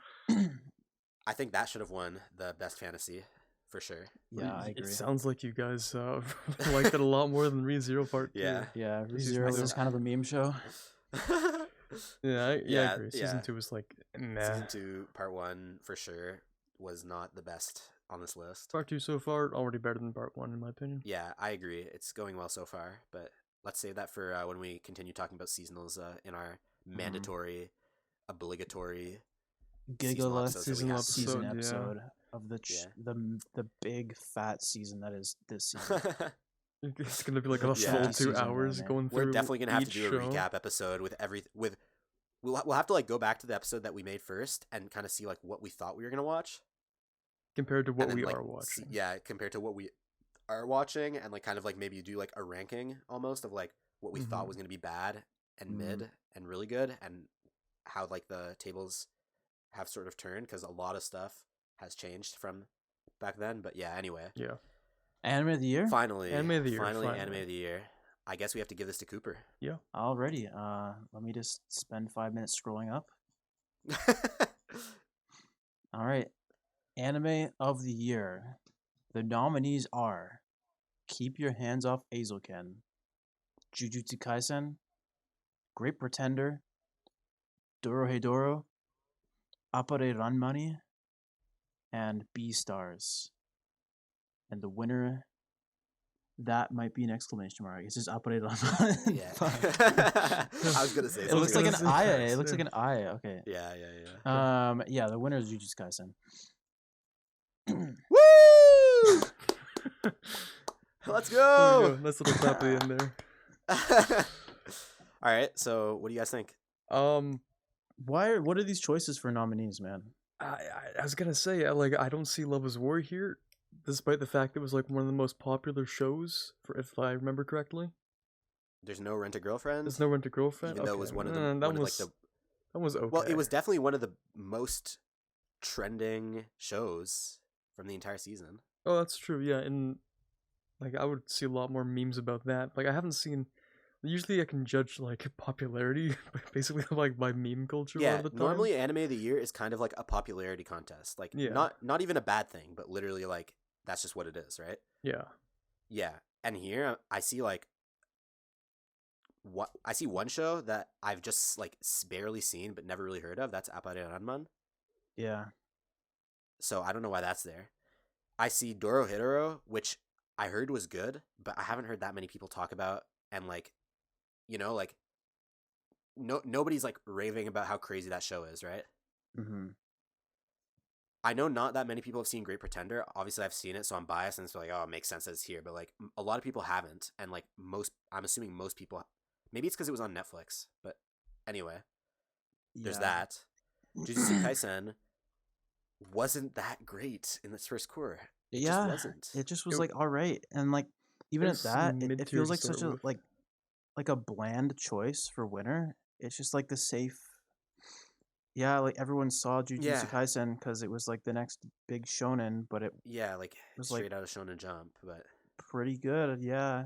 I think that should have won the best fantasy for sure. Yeah, I agree. It sounds like you guys liked it a lot more than Re:Zero Part 2. Yeah, Re:Zero is kind of a meme show. I agree. Season 2 was like meh. Season 2 Part 1 for sure was not the best on this list. Part 2 so far already better than Part 1 in my opinion. Yeah, I agree. It's going well so far, but let's save that for when we continue talking about seasonals in our mandatory, obligatory season episode of the big fat season that is this season. It's gonna be like a full 2 hours going through. We're definitely gonna have to do a show. recap episode with we'll have to like go back to the episode that we made first and kind of see like what we thought we were gonna watch compared to what then, we like, are watching. Compared to what we are watching, and like kind of like maybe do like a ranking almost of like what we thought was gonna be bad and mid and really good, and how like the tables have sort of turned because a lot of stuff has changed from back then. But yeah, anyway. Yeah. Anime of the year? Finally. Anime of the year. Finally, anime of the year. I guess we have to give this to Cooper. Yeah. Alrighty. Let me just spend 5 minutes scrolling up. All right. Anime of the year. The nominees are Keep Your Hands Off Eizouken, Jujutsu Kaisen, Great Pretender, Dorohedoro, Appare Ranmani, and Beastars. And the winner, that might be an exclamation mark. It's just Appare Ranmani. Yeah. I was gonna say it looks like an eye. It looks like an eye. Okay. Yeah. Yeah, the winner is Jujutsu Kaisen. Woo! Let's go! Nice little clap at the end there. All right, so what do you guys think? Um, What are these choices for nominees, man? I was gonna say, I don't see Love Is War here, despite the fact it was like one of the most popular shows, for if I remember correctly. There's no Rent a Girlfriend, There's no Rent a Girlfriend. even though it was one of the that one of like the was well, it okay. was definitely one of the most trending shows from the entire season. Oh, that's true. Yeah, and like I would see a lot more memes about that. Like I haven't seen. Usually, I can judge like popularity basically like by meme culture a lot Yeah, of the time. normally anime of the year is kind of like a popularity contest. Like Yeah. not even a bad thing, but literally like that's just what it is, right? Yeah. Yeah. And here I see like what I see one show that I've just like barely seen but never really heard of. That's Apare Ranman. Yeah. So I don't know why that's there. I see Dorohedoro, which I heard was good, but I haven't heard that many people talk about. And like, like nobody's like raving about how crazy that show is, right? Mm-hmm. I know not that many people have seen Great Pretender. Obviously, I've seen it, so I'm biased, and it's like, oh, it makes sense that it's here. But like, a lot of people haven't, and like I'm assuming most people. Maybe it's because it was on Netflix, but anyway, there's that. Jujutsu Kaisen wasn't that great in its first core. It just wasn't. It just was It- like all right, and like even at was that, it mid-tier feels to like such start a with. like a bland choice for winner. It's just like the safe. Yeah, like everyone saw Yeah. Jujutsu Kaisen because it was like the next big shonen, but it Yeah, like was straight like out of Shonen Jump, but pretty good. Yeah,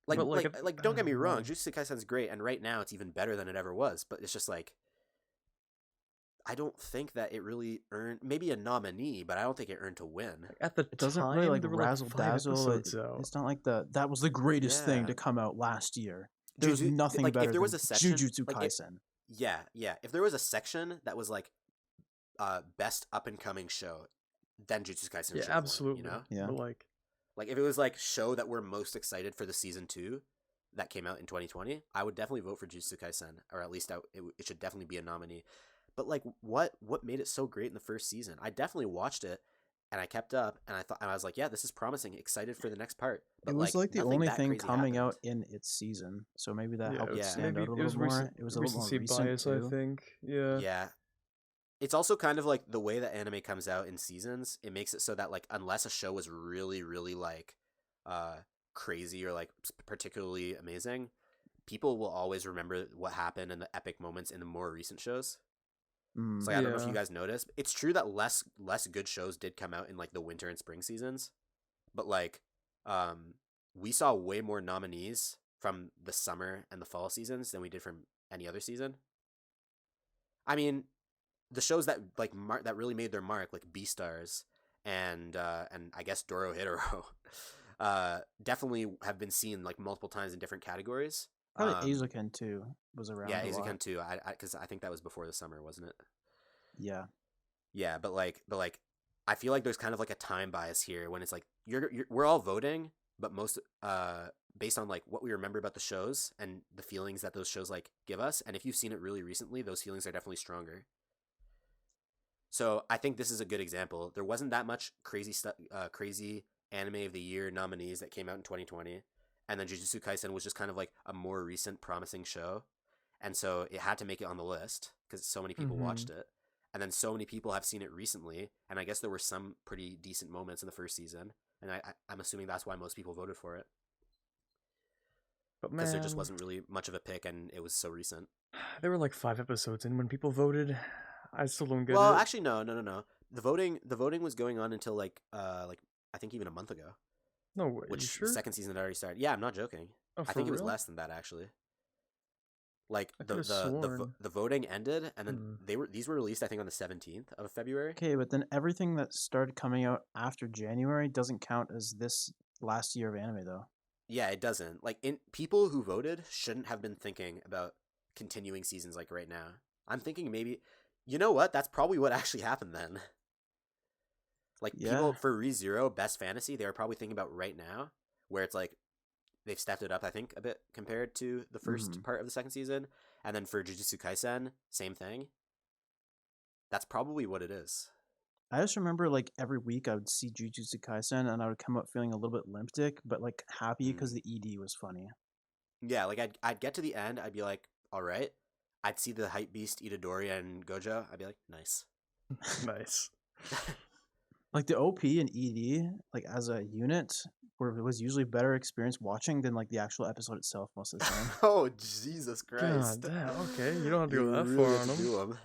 like But, like, like I don't get don't me wrong, know. Jujutsu Kaisen's great, and right now it's even better than it ever was. But it's just like I don't think that it really earned maybe a nominee, but I don't think it earned to win. At the it doesn't time, really like there were like razzle 5 dazzle. episodes out. It's not like that was the greatest thing Yeah. to come out last year. There was Juju- nothing like, if better there was than a section- Jujutsu like, Kaisen. Yeah. If there was a section that was like best up and coming show, then Jujutsu Kaisen Yeah, should have absolutely. won, Yeah. But like, Like if it was like show that we're most excited for the season 2 that came out in 2020, I would definitely vote for Jujutsu Kaisen, or at least it should definitely be a nominee. But like what made it so great in the first season? I definitely watched it and I kept up and I was like, yeah, this is promising, excited for the next part. But It was like the nothing only that thing crazy coming happened. out in its season, so maybe that yeah, helped it Yeah. stand maybe out a it was little more. It was a little more recency recent bias, too. I think. Yeah. Yeah. It's also kind of like the way that anime comes out in seasons, it makes it so that like unless a show was really really like crazy or like particularly amazing, people will always remember what happened and the epic moments in the more recent shows. Mm. So like, I don't know if you Yeah. guys noticed. It's true that less good shows did come out in like the winter and spring seasons, but like we saw way more nominees from the summer and the fall seasons than we did from any other season. I mean, the shows that like that really made their mark, like Beastars and I guess Dorohedoro, definitely have been seen like multiple times in different categories. Probably Azuken too was around. Yeah, a lot. Azuken too. Because I think that was before the summer, wasn't it? Yeah. Yeah, but I feel like there's kind of like a time bias here when it's like we're all voting, but most based on like what we remember about the shows and the feelings that those shows like give us, and if you've seen it really recently, those feelings are definitely stronger. So I think this is a good example. There wasn't that much crazy anime of the year nominees that came out in 2020, and then Jujutsu Kaisen was just kind of like a more recent promising show, and so it had to make it on the list because so many people watched it, and then so many people have seen it recently, and I guess there were some pretty decent moments in the first season, and I'm assuming that's why most people voted for it, But because there just man, wasn't really much of a pick, and it was so recent. there were like 5 episodes in when people voted. I still don't get Well, it. actually, no. The voting was going on until like I think even a month ago. No way. You Which sure? the second season had already started. Yeah, I'm not joking. Oh, I for think it was real? less than that actually. Like I the could've the sworn. the voting ended, and then Hmm. these were released I think on the 17th of February. Okay, but then everything that started coming out after January doesn't count as this last year of anime, though. Yeah, it doesn't. Like people who voted shouldn't have been thinking about continuing seasons like right now. I'm thinking maybe, you know what? That's probably what actually happened then. Like Yeah. people for ReZero Best Fantasy, they were probably thinking about right now, where it's like they've stepped it up, I think, a bit compared to the first part of the second season. And then for Jujutsu Kaisen, same thing. That's probably what it is. I just remember like every week I would see Jujutsu Kaisen and I would come up feeling a little bit limp dick, but like happy because the ED was funny. Yeah, like I'd get to the end, I'd be like, all right. I'd see the hype beast Itadori and Gojo, I'd be like, nice. Nice. Like the OP and ED, like as a unit, was usually better experience watching than like the actual episode itself most of the time. Oh Jesus Christ! God damn. Okay, you don't have to You go that really far have on to them. do 'em.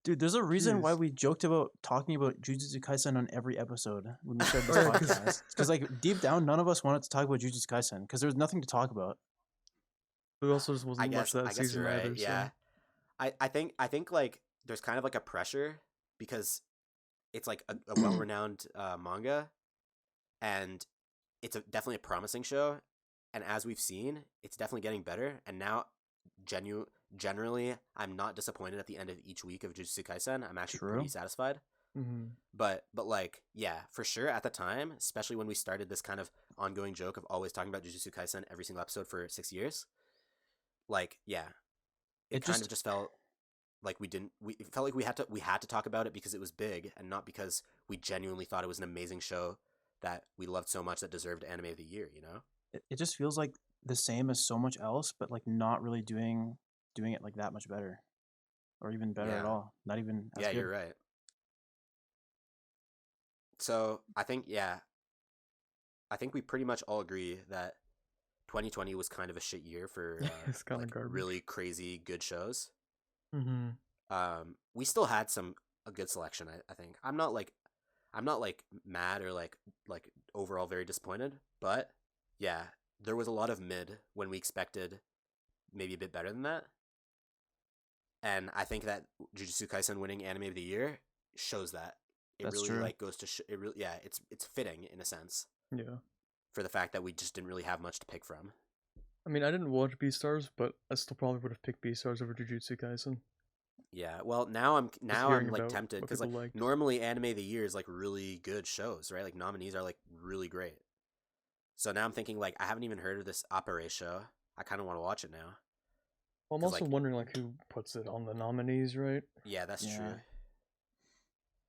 Dude, there's a reason why Jeez. we joked about talking about Jujutsu Kaisen on every episode when we started this Oh, yeah, 'cause- podcast. Because like deep down, none of us wanted to talk about Jujutsu Kaisen because there was nothing to talk about. But also just wasn't much that I guess season you're right. either. Yeah, So I think like there's kind of like a pressure because it's like a well-renowned manga, and it's definitely a promising show. And as we've seen, it's definitely getting better. And now, generally, I'm not disappointed at the end of each week of Jujutsu Kaisen. I'm actually pretty satisfied. mm-hmm. But like, yeah, for sure at the time, especially when we started this kind of ongoing joke of always talking about Jujutsu Kaisen every single episode for 6 years, like, yeah, it kind of just felt like it felt like we had to talk about it because it was big and not because we genuinely thought it was an amazing show that we loved so much that deserved anime of the year, you know? It just feels like the same as so much else, but like not really doing it like that much better, or even better at Yeah. all. Not even as Yeah, good. you're right. So I think we pretty much all agree that 2020 was kind of a shit year for It's kind of like garbage. really crazy good shows. Mm-hmm. We still had a good selection. I think I'm not like mad or like overall very disappointed, but yeah, there was a lot of mid when we expected maybe a bit better than that. And I think that Jujutsu Kaisen winning Anime of the Year shows that. That's really true. like goes to it really, yeah, it's fitting in a sense Yeah. for the fact that we just didn't really have much to pick from. I mean, I didn't watch Beastars, but I still probably would have picked Beastars over Jujutsu Kaisen. Yeah, well, now I'm hearing like about tempted what because like people liked. normally Anime of the Year is like really good shows, right? Like nominees are like really great. So now I'm thinking like I haven't even heard of this Appare show. I kind of want to watch it now. Well, I'm 'Cause, also like- wondering like who puts it on the nominees, right? Yeah, that's Yeah. true.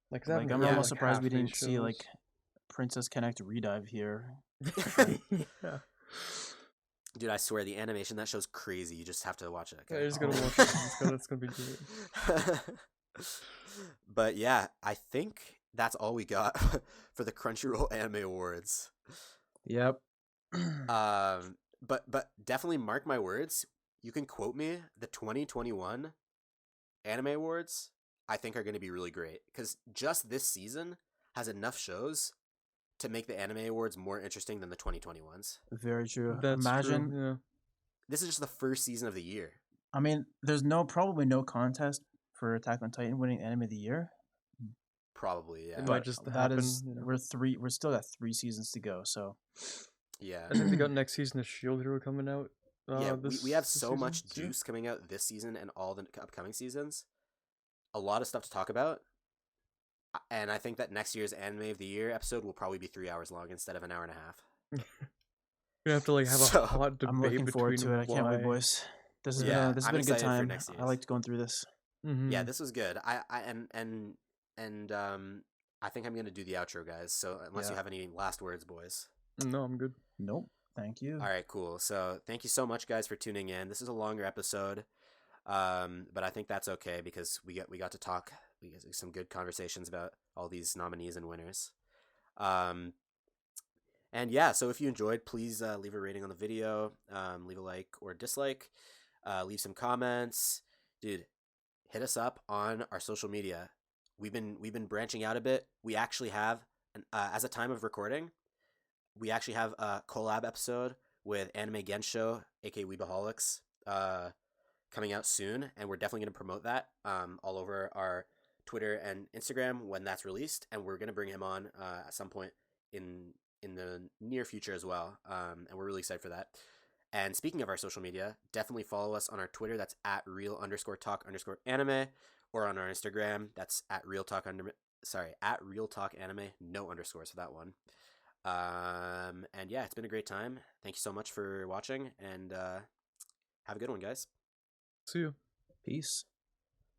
Like, 'cause I Like haven't I'm heard, almost like, surprised half we these didn't see like shows. Princess Connect Redive here. Yeah. Dude, I swear the animation that show's crazy. You just have to watch it. Yeah, Okay? you're just gonna Oh. watch it. It's gonna be great. But yeah, I think that's all we got for the Crunchyroll Anime Awards. Yep. But definitely mark my words. You can quote me. The 2021 Anime Awards, I think, are going to be really great because just this season has enough shows to make the Anime Awards more interesting than the 2020 ones. Very true. That's Imagine. true. Yeah. This is just the first season of the year. I mean, there's probably no contest for Attack on Titan winning Anime of the Year. Probably, yeah. It might But just that happen, is you know. we're still got 3 seasons to go. So Yeah. I think they got next season of Shield Hero coming out. Yeah, we have this so season, much so- juice coming out this season and all the upcoming seasons. A lot of stuff to talk about. And I think that next year's Anime of the Year episode will probably be 3 hours long instead of an hour and a half. We have to like have So, a hot debate I'm looking between forward to it. I can't wait, why- boys. This has Yeah, been I'm a good excited for time. next I year's. liked going through this. Mhm. Yeah, this was good. I think I'm gonna do the outro, guys. So unless you Yeah. have any last words, boys. No, I'm good. Nope. Thank you. All right, cool. So thank you so much, guys, for tuning in. This is a longer episode, but I think that's okay because we got to talk. We got some good conversations about all these nominees and winners. And yeah, so if you enjoyed, please leave a rating on the video, leave a like or dislike, leave some comments, dude. Hit us up on our social media. We've been branching out a bit. We actually have, as a time of recording, we actually have a collab episode with Anime Gensho, aka Weebaholics, coming out soon, and we're definitely going to promote that all over our Twitter and Instagram when that's released, and we're going to bring him on at some point in the near future as well, and we're really excited for that. And speaking of our social media, definitely follow us on our Twitter. That's at @real_talk_anime, or on our Instagram. That's at @realtalkanime. No underscores for that one. And yeah, it's been a great time. Thank you so much for watching, and have a good one, guys. See you. Peace.